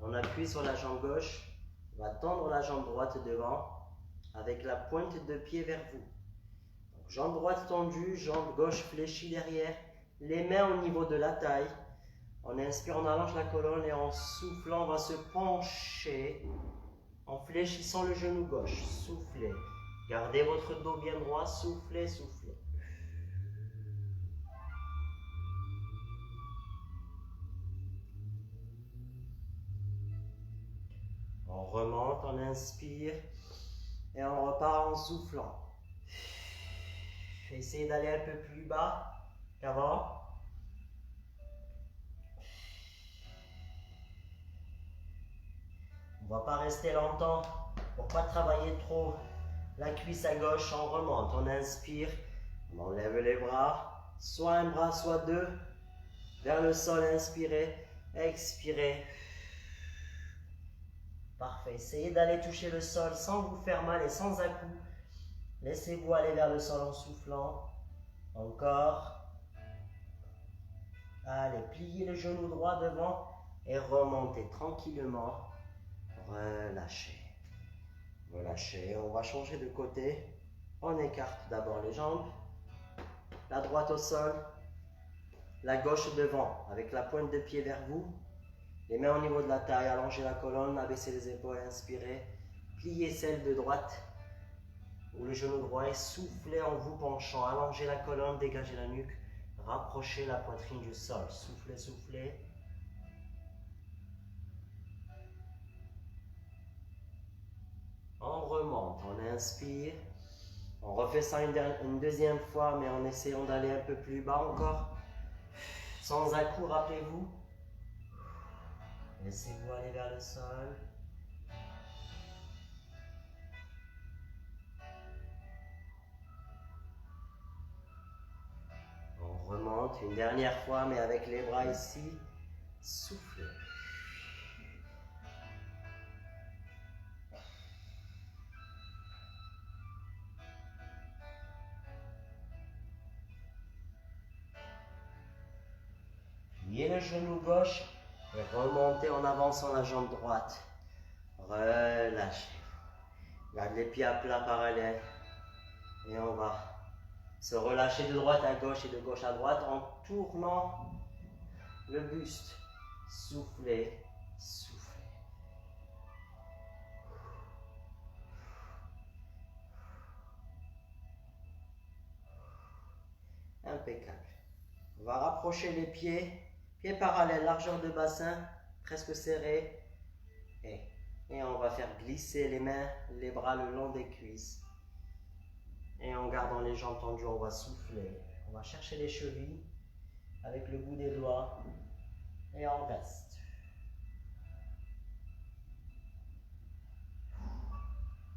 S1: On appuie sur la jambe gauche. On va tendre la jambe droite devant avec la pointe de pied vers vous. Donc, jambe droite tendue, jambe gauche fléchie derrière. Les mains au niveau de la taille. On inspire, on allonge la colonne et en soufflant, on va se pencher en fléchissant le genou gauche. Soufflez. Gardez votre dos bien droit. Soufflez, soufflez. On remonte, on inspire et on repart en soufflant. Essayez d'aller un peu plus bas qu'avant. On ne va pas rester longtemps pour ne pas travailler trop la cuisse à gauche. On remonte, on inspire, on enlève les bras, soit un bras, soit deux, vers le sol, inspirez, expirez. Parfait, essayez d'aller toucher le sol sans vous faire mal et sans à-coups. Laissez-vous aller vers le sol en soufflant. Encore. Allez, pliez le genou droit devant et remontez tranquillement. Relâchez. Relâchez. On va changer de côté. On écarte d'abord les jambes. La droite au sol. La gauche devant avec la pointe de pied vers vous. Les mains au niveau de la taille. Allongez la colonne. Abaissez les épaules. Inspirez. Pliez celle de droite ou le genou droit et soufflez en vous penchant. Allongez la colonne. Dégagez la nuque. Rapprochez la poitrine du sol. Soufflez, soufflez. On remonte, on inspire. On refait ça une deuxième fois, mais en essayant d'aller un peu plus bas encore. Sans à-coups, rappelez-vous. Laissez-vous aller vers le sol. On remonte une dernière fois, mais avec les bras ici. Soufflez. Pliez le genou gauche et remontez en avançant la jambe droite. Relâchez. Garde les pieds à plat parallèles. Et on va se relâcher de droite à gauche et de gauche à droite en tournant le buste. Soufflez, soufflez. Impeccable. On va rapprocher les pieds. Pieds parallèles, largeur de bassin, presque serré. Et on va faire glisser les mains, les bras le long des cuisses. Et en gardant les jambes tendues, on va souffler. On va chercher les chevilles avec le bout des doigts. Et on reste.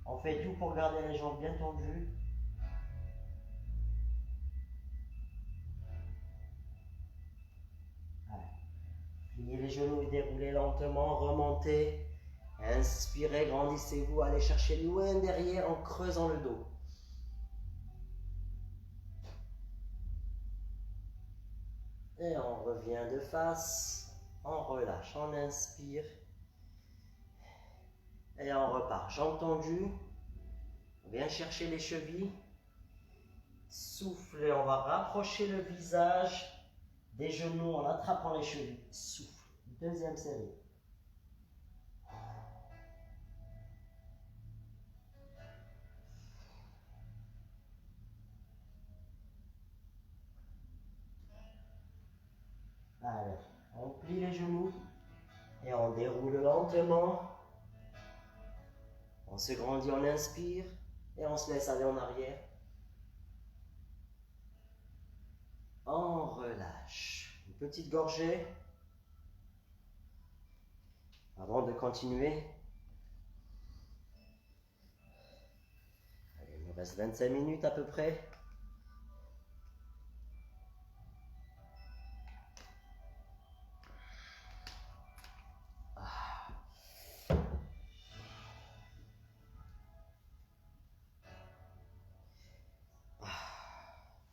S1: On fait tout pour garder les jambes bien tendues. Pliez les genoux, déroulez lentement, remontez. Inspirez, grandissez-vous, allez chercher loin derrière en creusant le dos. Et on revient de face, on relâche, on inspire. Et on repart, jambes tendues. On vient chercher les chevilles. Soufflez, on va rapprocher le visage des genoux en attrapant les chevilles. Souffle. Deuxième série. Allez, on plie les genoux et on déroule lentement. On se grandit, on inspire et on se laisse aller en arrière. On relâche. Une petite gorgée avant de continuer. Allez, il nous reste 25 minutes à peu près.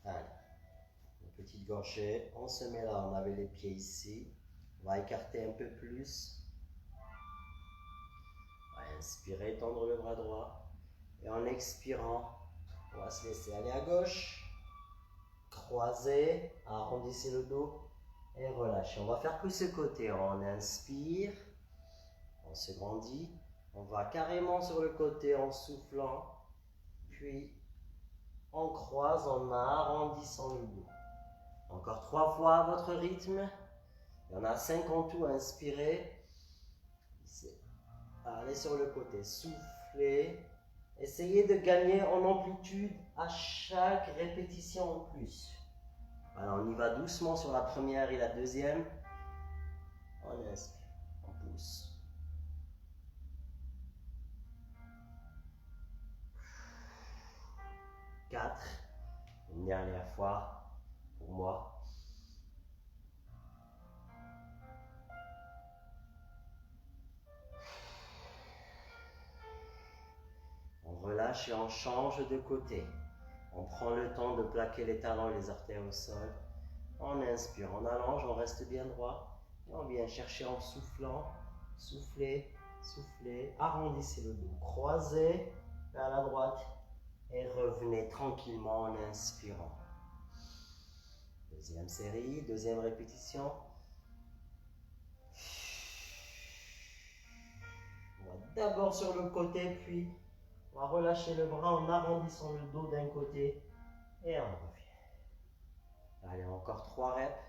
S1: Allez, une petite gorgée. On se met là, on avait les pieds ici. On va écarter un peu plus. On va inspirer, tendre le bras droit. Et en expirant, on va se laisser aller à gauche. Croiser, arrondissez le dos et relâchez. On va faire que ce côté. On inspire, on se grandit. On va carrément sur le côté en soufflant. Puis on croise en arrondissant le dos. Encore 3 fois à votre rythme. Il y en a 5 en tout. Inspirez. Allez sur le côté. Soufflez. Essayez de gagner en amplitude à chaque répétition en plus. Alors on y va doucement sur la première et la deuxième. On inspire, on pousse. Quatre. Une dernière fois pour moi. On relâche et on change de côté. On prend le temps de plaquer les talons et les orteils au sol. On inspire, on allonge, on reste bien droit. Et on vient chercher en soufflant. Soufflez, soufflez. Arrondissez le dos. Croisez vers la droite. Et revenez tranquillement en inspirant. Deuxième série, deuxième répétition. On va d'abord sur le côté, puis on va relâcher le bras en arrondissant le dos d'un côté et on revient. Allez, encore 3 reps.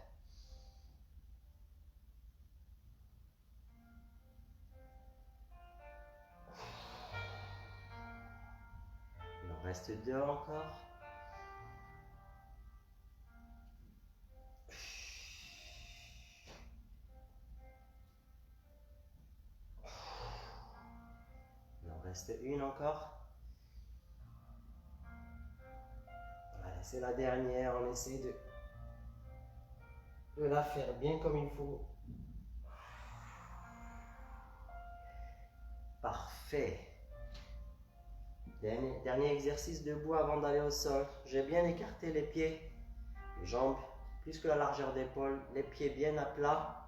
S1: Il en reste 2 encore. Il en reste 1 encore. Allez, c'est la dernière. On essaie de la faire bien comme il faut. Parfait. Dernier exercice debout avant d'aller au sol. J'ai bien écarté les pieds, les jambes, plus que la largeur d'épaule, les pieds bien à plat,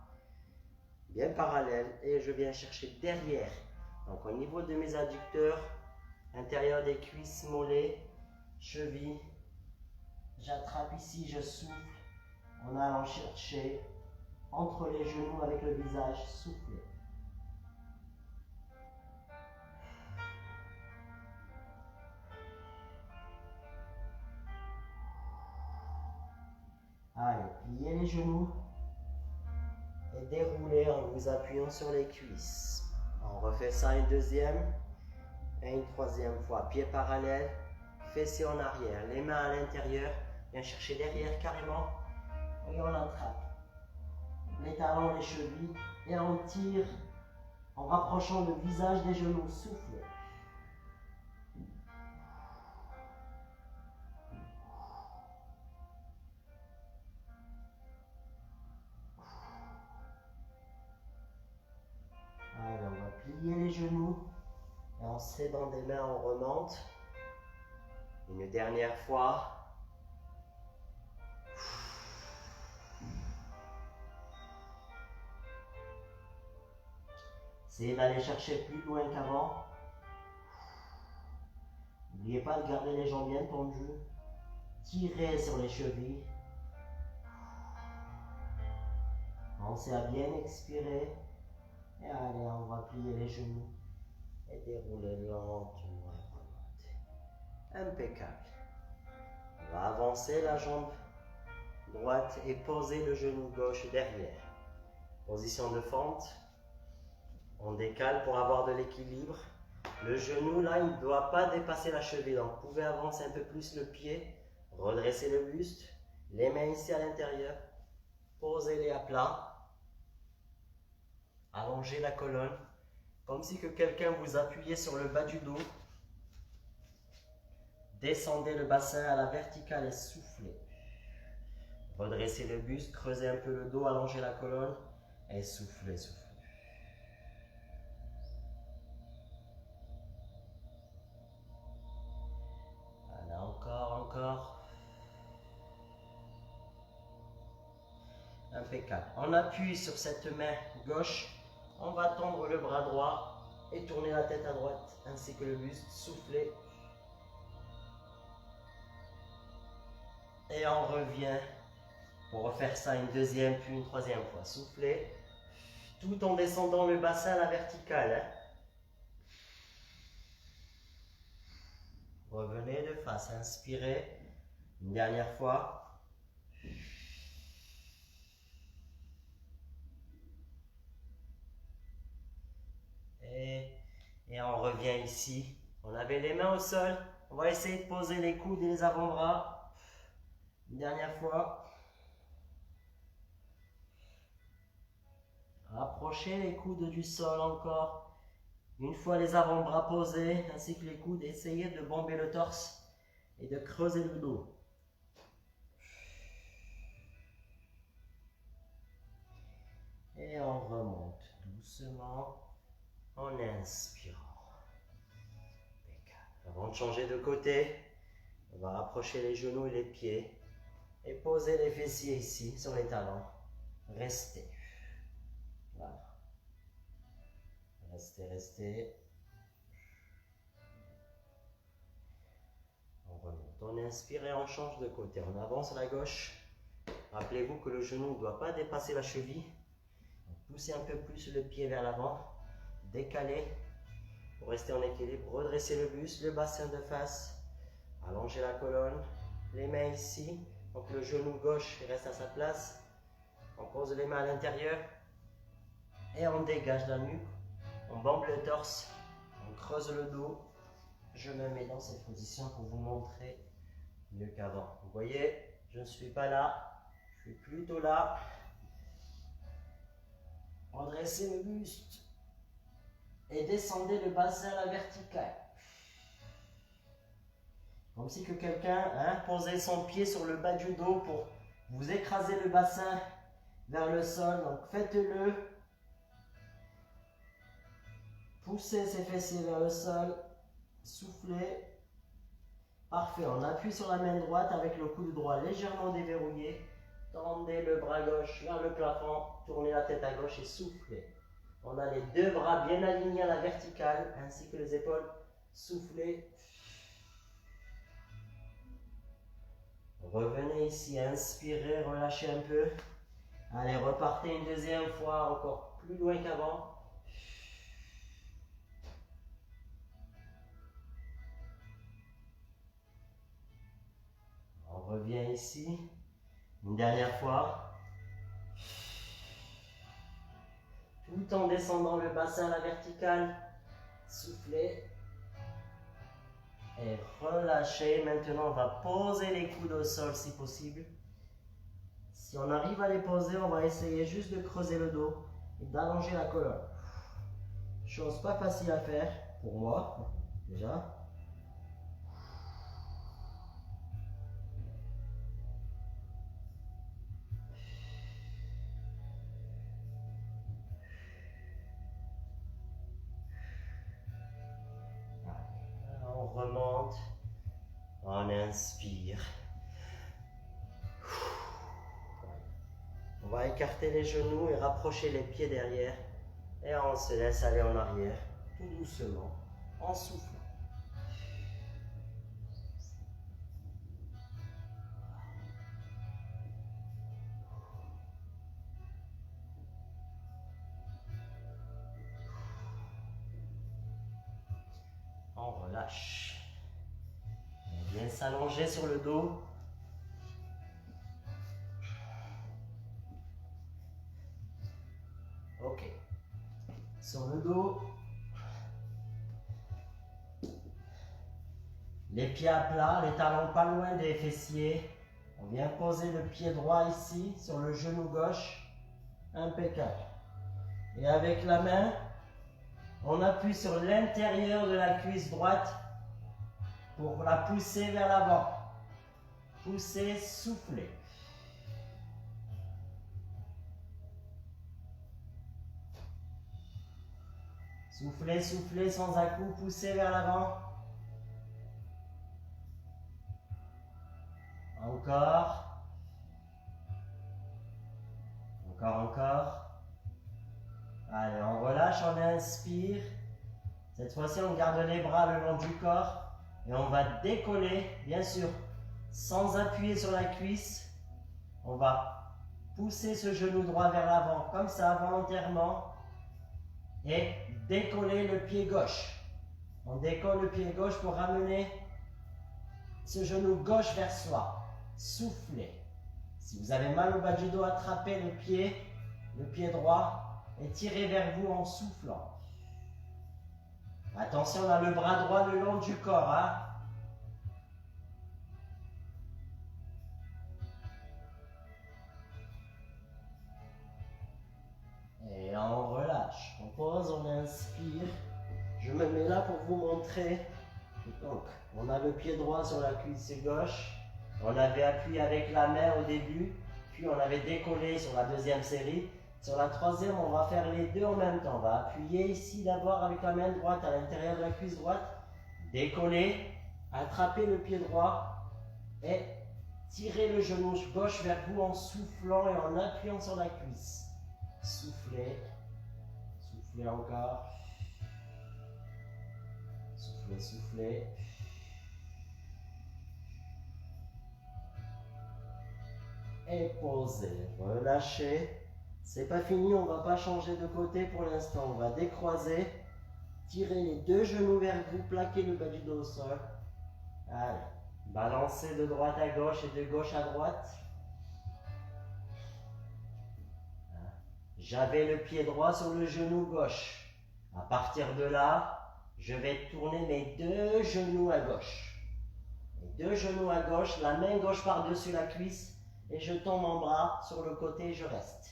S1: bien parallèles. Et je viens chercher derrière. Donc au niveau de mes adducteurs, intérieur des cuisses, mollets, chevilles. J'attrape ici, je souffle en allant chercher entre les genoux avec le visage soufflé. Allez, pliez les genoux et déroulez en vous appuyant sur les cuisses. On refait ça une deuxième et une troisième fois. Pieds parallèles, fessiers en arrière, les mains à l'intérieur. Viens chercher derrière carrément et on attrape les talons, les chevilles et on tire en rapprochant le visage des genoux. Souffle. Allez, on va plier les genoux et on s'aidant des mains, on remonte. Une dernière fois. Essayez d'aller chercher plus loin qu'avant. N'oubliez pas de garder les jambes bien tendues. Tirez sur les chevilles. Pensez à bien expirer. Et allez, on va plier les genoux et dérouler lentement et remonter. Impeccable. On va avancer la jambe droite et poser le genou gauche derrière. Position de fente. On décale pour avoir de l'équilibre. Le genou là, il ne doit pas dépasser la cheville. Donc vous pouvez avancer un peu plus le pied, redresser le buste, les mains ici à l'intérieur, posez-les à plat, allongez la colonne, comme si que quelqu'un vous appuyait sur le bas du dos. Descendez le bassin à la verticale et soufflez. Redressez le buste, creusez un peu le dos, allongez la colonne et soufflez, soufflez. Voilà, encore. Impeccable. On appuie sur cette main gauche, on va tendre le bras droit et tourner la tête à droite ainsi que le buste, soufflez. Et on revient pour refaire ça une deuxième puis une troisième fois. Soufflez tout en descendant le bassin à la verticale. Revenez de face, inspirez. Une dernière fois. Et on revient ici. On avait les mains au sol. On va essayer de poser les coudes et les avant-bras. Une dernière fois. Rapprochez les coudes du sol encore. Une fois les avant-bras posés, ainsi que les coudes, essayez de bomber le torse et de creuser le dos. Et on remonte doucement en inspirant. Avant de changer de côté, on va rapprocher les genoux et les pieds et poser les fessiers ici sur les talons. Restez. Voilà. Restez. On remonte. On inspire et on change de côté. On avance à la gauche. Rappelez-vous que le genou ne doit pas dépasser la cheville. Poussez un peu plus le pied vers l'avant. Décalez pour rester en équilibre. Redressez le buste, le bassin de face. Allongez la colonne. Les mains ici. Donc le genou gauche reste à sa place. On pose les mains à l'intérieur. Et on dégage la nuque. On bombe le torse. On creuse le dos. Je me mets dans cette position pour vous montrer mieux qu'avant. Vous voyez, je ne suis pas là. Je suis plutôt là. Redressez le buste. Et descendez le bassin à la verticale. Comme si que quelqu'un posait son pied sur le bas du dos pour vous écraser le bassin vers le sol. Donc faites-le. Poussez ses fessiers vers le sol. Soufflez. Parfait. On appuie sur la main droite avec le coude droit légèrement déverrouillé. Tendez le bras gauche vers le plafond. Tournez la tête à gauche et soufflez. On a les deux bras bien alignés à la verticale ainsi que les épaules. Soufflez. Revenez ici, inspirez, relâchez un peu. Allez, repartez une deuxième fois, encore plus loin qu'avant. On revient ici. Une dernière fois. Tout en descendant le bassin à la verticale. Soufflez. Et relâchez. Maintenant, on va poser les coudes au sol si possible. Si on arrive à les poser, on va essayer juste de creuser le dos et d'allonger la colonne. Chose pas facile à faire pour moi, déjà. On remonte, on inspire. On va écarter les genoux et rapprocher les pieds derrière. Et on se laisse aller en arrière, tout doucement, en soufflant. On relâche. On vient s'allonger sur le dos. Ok. Sur le dos. Les pieds à plat, les talons pas loin des fessiers. On vient poser le pied droit ici sur le genou gauche. Impeccable. Et avec la main, on appuie sur l'intérieur de la cuisse droite pour la pousser vers l'avant. Pousser, souffler. Soufflez, soufflez sans à-coup, poussez vers l'avant. Encore. Encore. Allez, on relâche, on inspire. Cette fois-ci, on garde les bras le long du corps. Et on va décoller, bien sûr, sans appuyer sur la cuisse. On va pousser ce genou droit vers l'avant, comme ça, volontairement. Et décoller le pied gauche. On décolle le pied gauche pour ramener ce genou gauche vers soi. Soufflez. Si vous avez mal au bas du dos, attrapez le pied droit et tirez vers vous en soufflant. Attention, on a le bras droit le long du corps. Hein? Et on relâche. On pose, on inspire. Je me mets là pour vous montrer. Donc, on a le pied droit sur la cuisse gauche. On avait appuyé avec la main au début. Puis on avait décollé sur la deuxième série. Sur la troisième, on va faire les deux en même temps. On va appuyer ici d'abord avec la main droite à l'intérieur de la cuisse droite. Décoller, attraper le pied droit et tirer le genou gauche vers vous en soufflant et en appuyant sur la cuisse. Soufflez. Soufflez encore. Soufflez, soufflez. Et posez. Relâchez. C'est pas fini, on va pas changer de côté pour l'instant. On va décroiser. Tirez les deux genoux vers vous. Plaquez le bas du dos au sol. Allez. Balancez de droite à gauche et de gauche à droite. J'avais le pied droit sur le genou gauche. À partir de là, je vais tourner mes deux genoux à gauche. Les deux genoux à gauche, la main gauche par-dessus la cuisse et je tombe en bras sur le côté et je reste.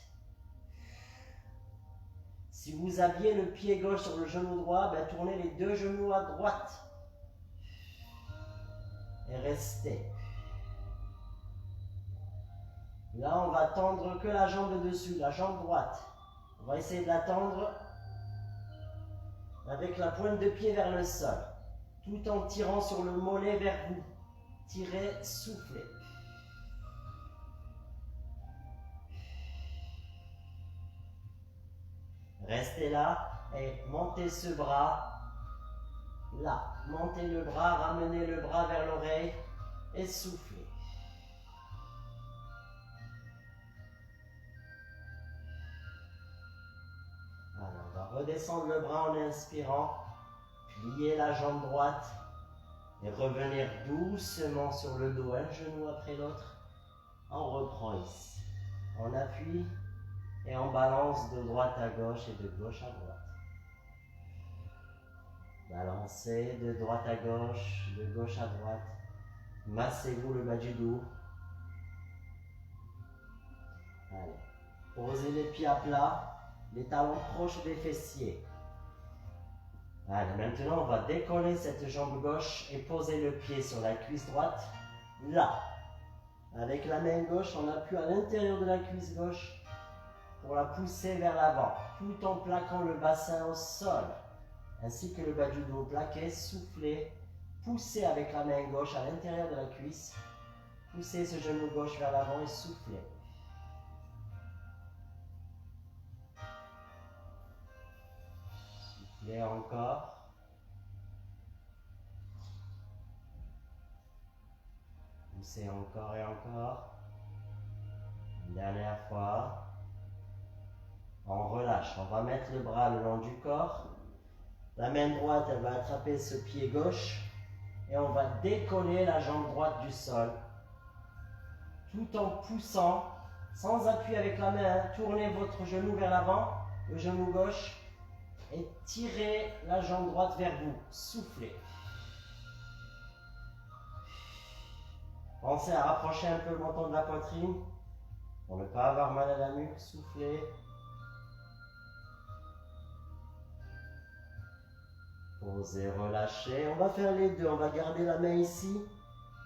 S1: Si vous aviez le pied gauche sur le genou droit, ben tournez les deux genoux à droite et restez. Là, on va tendre que la jambe dessus, la jambe droite. On va essayer de la tendre avec la pointe de pied vers le sol, tout en tirant sur le mollet vers vous. Tirez, soufflez. Restez là et montez ce bras. Là, montez le bras, ramenez le bras vers l'oreille et soufflez. Alors, on va redescendre le bras en inspirant, plier la jambe droite et revenir doucement sur le dos, un genou après l'autre. On reprend ici. On appuie et on balance de droite à gauche et de gauche à droite. Balancez de droite à gauche, de gauche à droite. Massez-vous le bas du dos. Allez. Posez les pieds à plat, les talons proches des fessiers. Allez, maintenant on va décoller cette jambe gauche et poser le pied sur la cuisse droite. Là. Avec la main gauche, on appuie à l'intérieur de la cuisse gauche pour la pousser vers l'avant, tout en plaquant le bassin au sol, ainsi que le bas du dos plaqué, soufflez, poussez avec la main gauche à l'intérieur de la cuisse, poussez ce genou gauche vers l'avant et soufflez. Soufflez encore. Poussez encore et encore. Une dernière fois. On relâche, on va mettre le bras le long du corps. La main droite, elle va attraper ce pied gauche et on va décoller la jambe droite du sol. Tout en poussant, sans appui avec la main, hein. Tournez votre genou vers l'avant, le genou gauche, et tirez la jambe droite vers vous. Soufflez. Pensez à rapprocher un peu le menton de la poitrine pour ne pas avoir mal à la nuque. Soufflez. Posez, relâchez. On va faire les deux. On va garder la main ici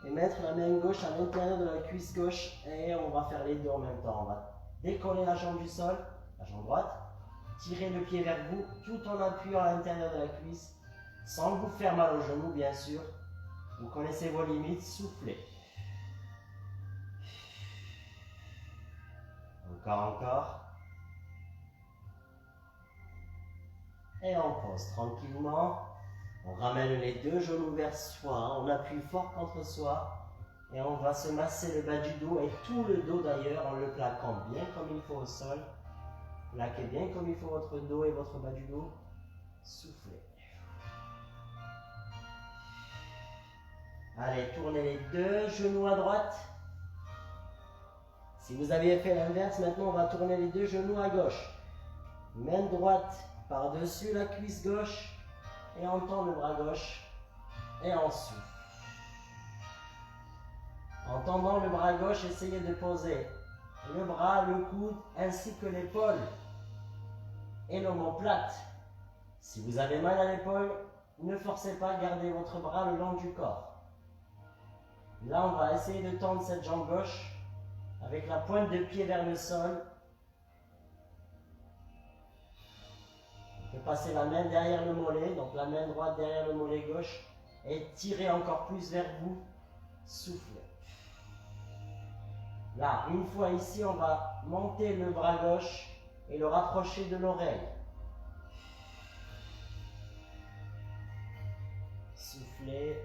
S1: et mettre la main gauche à l'intérieur de la cuisse gauche et on va faire les deux en même temps. On va décoller la jambe du sol, la jambe droite, tirer le pied vers vous tout en appuyant à l'intérieur de la cuisse sans vous faire mal au genou bien sûr. Vous connaissez vos limites, soufflez. Encore. Et on pose tranquillement. On ramène les deux genoux vers soi. On appuie fort contre soi. Et on va se masser le bas du dos et tout le dos d'ailleurs en le plaquant bien comme il faut au sol. Plaquez bien comme il faut votre dos et votre bas du dos. Soufflez. Allez, tournez les deux genoux à droite. Si vous aviez fait l'inverse, maintenant on va tourner les deux genoux à gauche. Main droite par-dessus la cuisse gauche et on tend le bras gauche et on souffle. En tendant le bras gauche, essayez de poser le bras, le coude ainsi que l'épaule et l'omoplate. Si vous avez mal à l'épaule, ne forcez pas, gardez votre bras le long du corps. Là, on va essayer de tendre cette jambe gauche avec la pointe de pied vers le sol. On peut passer la main derrière le mollet, donc la main droite derrière le mollet gauche et tirer encore plus vers vous. Soufflez. Là, une fois ici, on va monter le bras gauche et le rapprocher de l'oreille. Soufflez.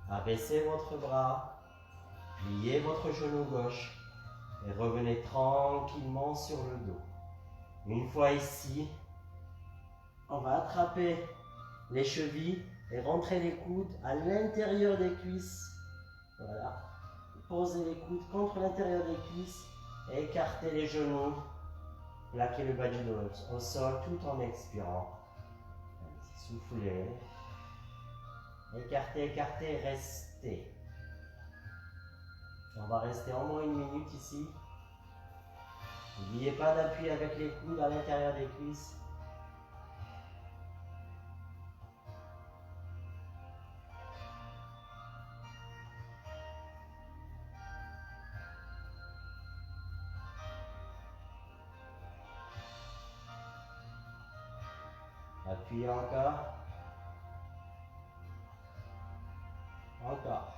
S1: Abaissez votre bras, pliez votre genou gauche et revenez tranquillement sur le dos. Une fois ici, on va attraper les chevilles et rentrer les coudes à l'intérieur des cuisses. Voilà. Posez les coudes contre l'intérieur des cuisses et écartez les genoux. Plaquez le bas du dos au sol tout en expirant. Soufflez. Écartez, écartez, restez. On va rester au moins 1 minute ici. N'oubliez pas d'appuyer avec les coudes à l'intérieur des cuisses. Appuyez encore. Encore.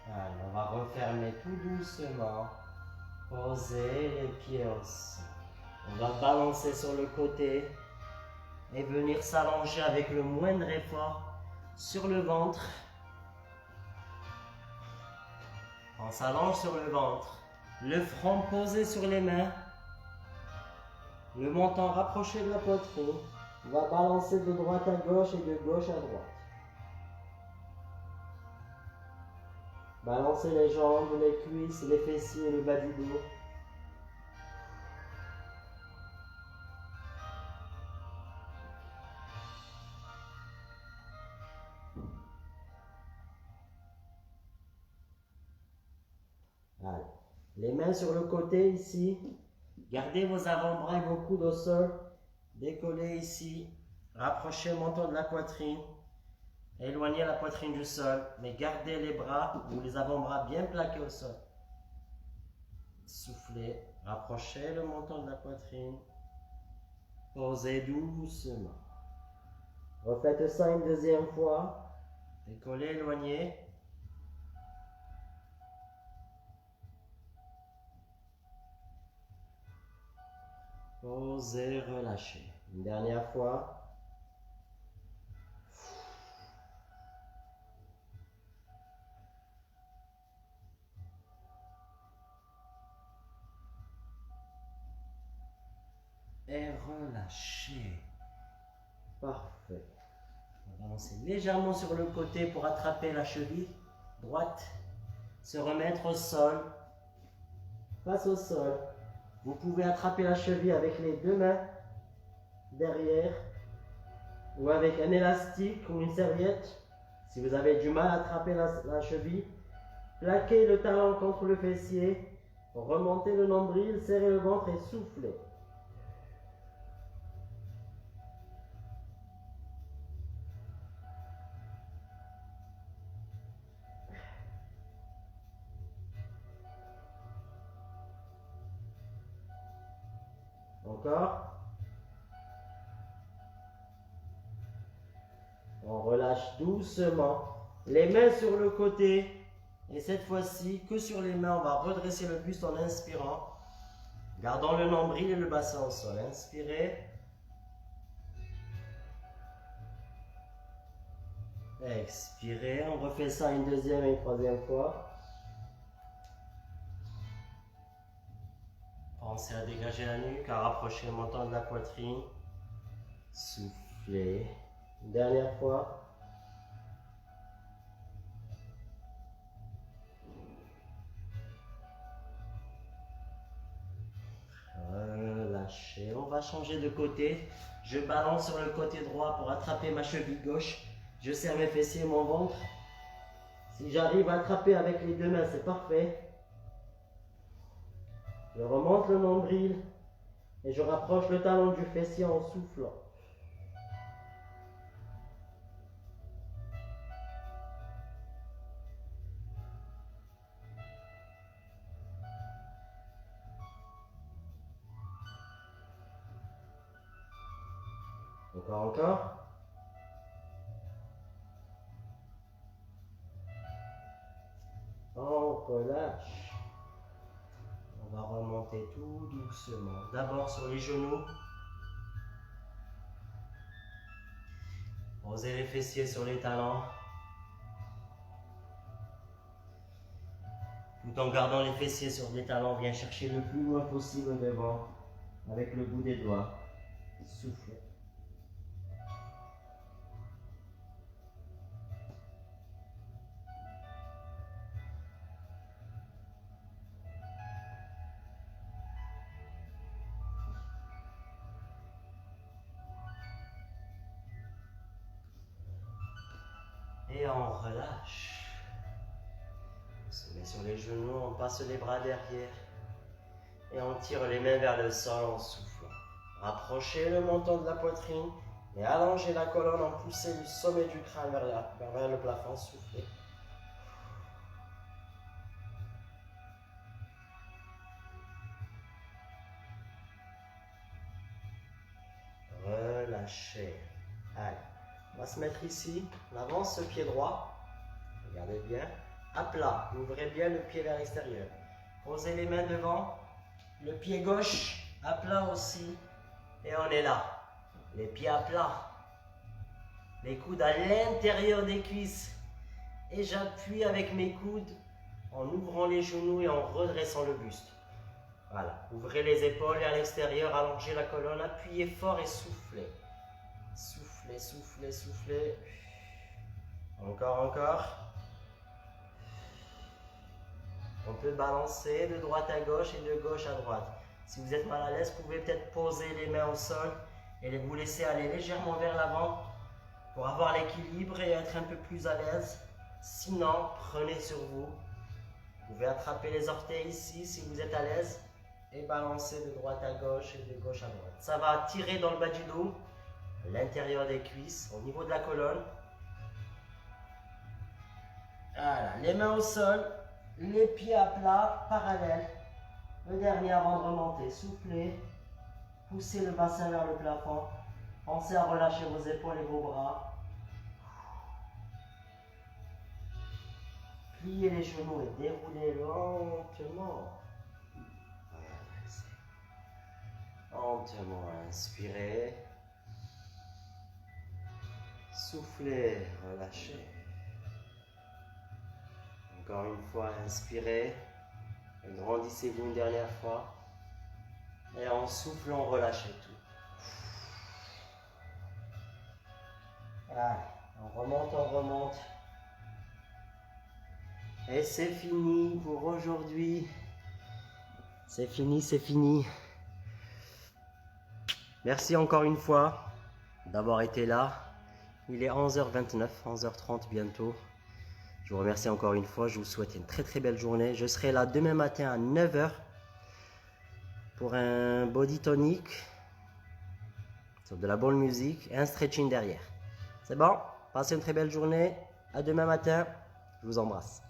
S1: Allez, on va refermer tout doucement. Posez les pieds au sol. On va balancer sur le côté et venir s'allonger avec le moindre effort sur le ventre. On s'allonge sur le ventre, le front posé sur les mains, le menton rapproché de la poitrine. On va balancer de droite à gauche et de gauche à droite. Balancez les jambes, les cuisses, les fessiers et le bas du dos. Allez. Les mains sur le côté ici. Gardez vos avant-bras et vos coudes au sol. Décollez ici. Rapprochez le menton de la poitrine. Éloignez la poitrine du sol. Mais gardez les bras ou les avant-bras bien plaqués au sol. Soufflez. Rapprochez le menton de la poitrine. Posez doucement. Refaites ça une deuxième fois. Décollez, éloignez. Posez, relâchez. Une dernière fois. Et relâchez. Parfait. On va avancer légèrement sur le côté pour attraper la cheville droite. Se remettre au sol. Face au sol. Vous pouvez attraper la cheville avec les deux mains derrière ou avec un élastique ou une serviette. Si vous avez du mal à attraper la cheville, plaquez le talon contre le fessier, remontez le nombril, serrez le ventre et soufflez. Encore. On relâche doucement. Les mains sur le côté. Et cette fois-ci, que sur les mains, on va redresser le buste en inspirant. Gardant le nombril et le bassin au sol. Inspirez. Expirez. On refait ça une deuxième et une troisième fois. Pensez à dégager la nuque, à rapprocher le menton de la poitrine. Soufflez. Une dernière fois. Relâchez. On va changer de côté. Je balance sur le côté droit pour attraper ma cheville gauche. Je serre mes fessiers et mon ventre. Si j'arrive à attraper avec les deux mains, c'est parfait. Je remonte le nombril et je rapproche le talon du fessier en soufflant. Encore. On relâche. On va remonter tout doucement. D'abord sur les genoux. Posez les fessiers sur les talons. Tout en gardant les fessiers sur les talons, viens chercher le plus loin possible devant avec le bout des doigts. Soufflez. Et on relâche. On se met sur les genoux, on passe les bras derrière. Et on tire les mains vers le sol en soufflant. Rapprochez le menton de la poitrine et allongez la colonne en poussant du sommet du crâne vers le plafond. Soufflez. Relâchez. Allez. On va se mettre ici, on avance ce pied droit, regardez bien, à plat, ouvrez bien le pied vers l'extérieur. Posez les mains devant, le pied gauche à plat aussi, et on est là. Les pieds à plat, les coudes à l'intérieur des cuisses, et j'appuie avec mes coudes en ouvrant les genoux et en redressant le buste. Voilà, ouvrez les épaules et à l'extérieur, allongez la colonne, appuyez fort et soufflez. Soufflez, soufflez, soufflez. Encore, encore. On peut balancer de droite à gauche et de gauche à droite. Si vous êtes mal à l'aise, vous pouvez peut-être poser les mains au sol et vous laisser aller légèrement vers l'avant pour avoir l'équilibre et être un peu plus à l'aise. Sinon, prenez sur vous. Vous pouvez attraper les orteils ici si vous êtes à l'aise et balancer de droite à gauche et de gauche à droite. Ça va tirer dans le bas du dos, l'intérieur des cuisses, au niveau de la colonne. Voilà, les mains au sol, les pieds à plat, parallèles. Le dernier avant de remonter, soufflez, poussez le bassin vers le plafond Pensez à relâcher vos épaules et vos bras. Pliez les genoux et déroulez lentement. Lentement, inspirez. Soufflez, relâchez. Encore une fois, inspirez. Grandissez-vous une dernière fois. Et en soufflant, relâchez tout. Allez, on remonte. Et c'est fini pour aujourd'hui. C'est fini. Merci encore une fois d'avoir été là. Il est 11h29, 11h30 bientôt. Je vous remercie encore une fois. Je vous souhaite une très belle journée. Je serai là demain matin à 9h pour un body tonic sur de la bonne musique et un stretching derrière. C'est bon? Passez une très belle journée. À demain matin. Je vous embrasse.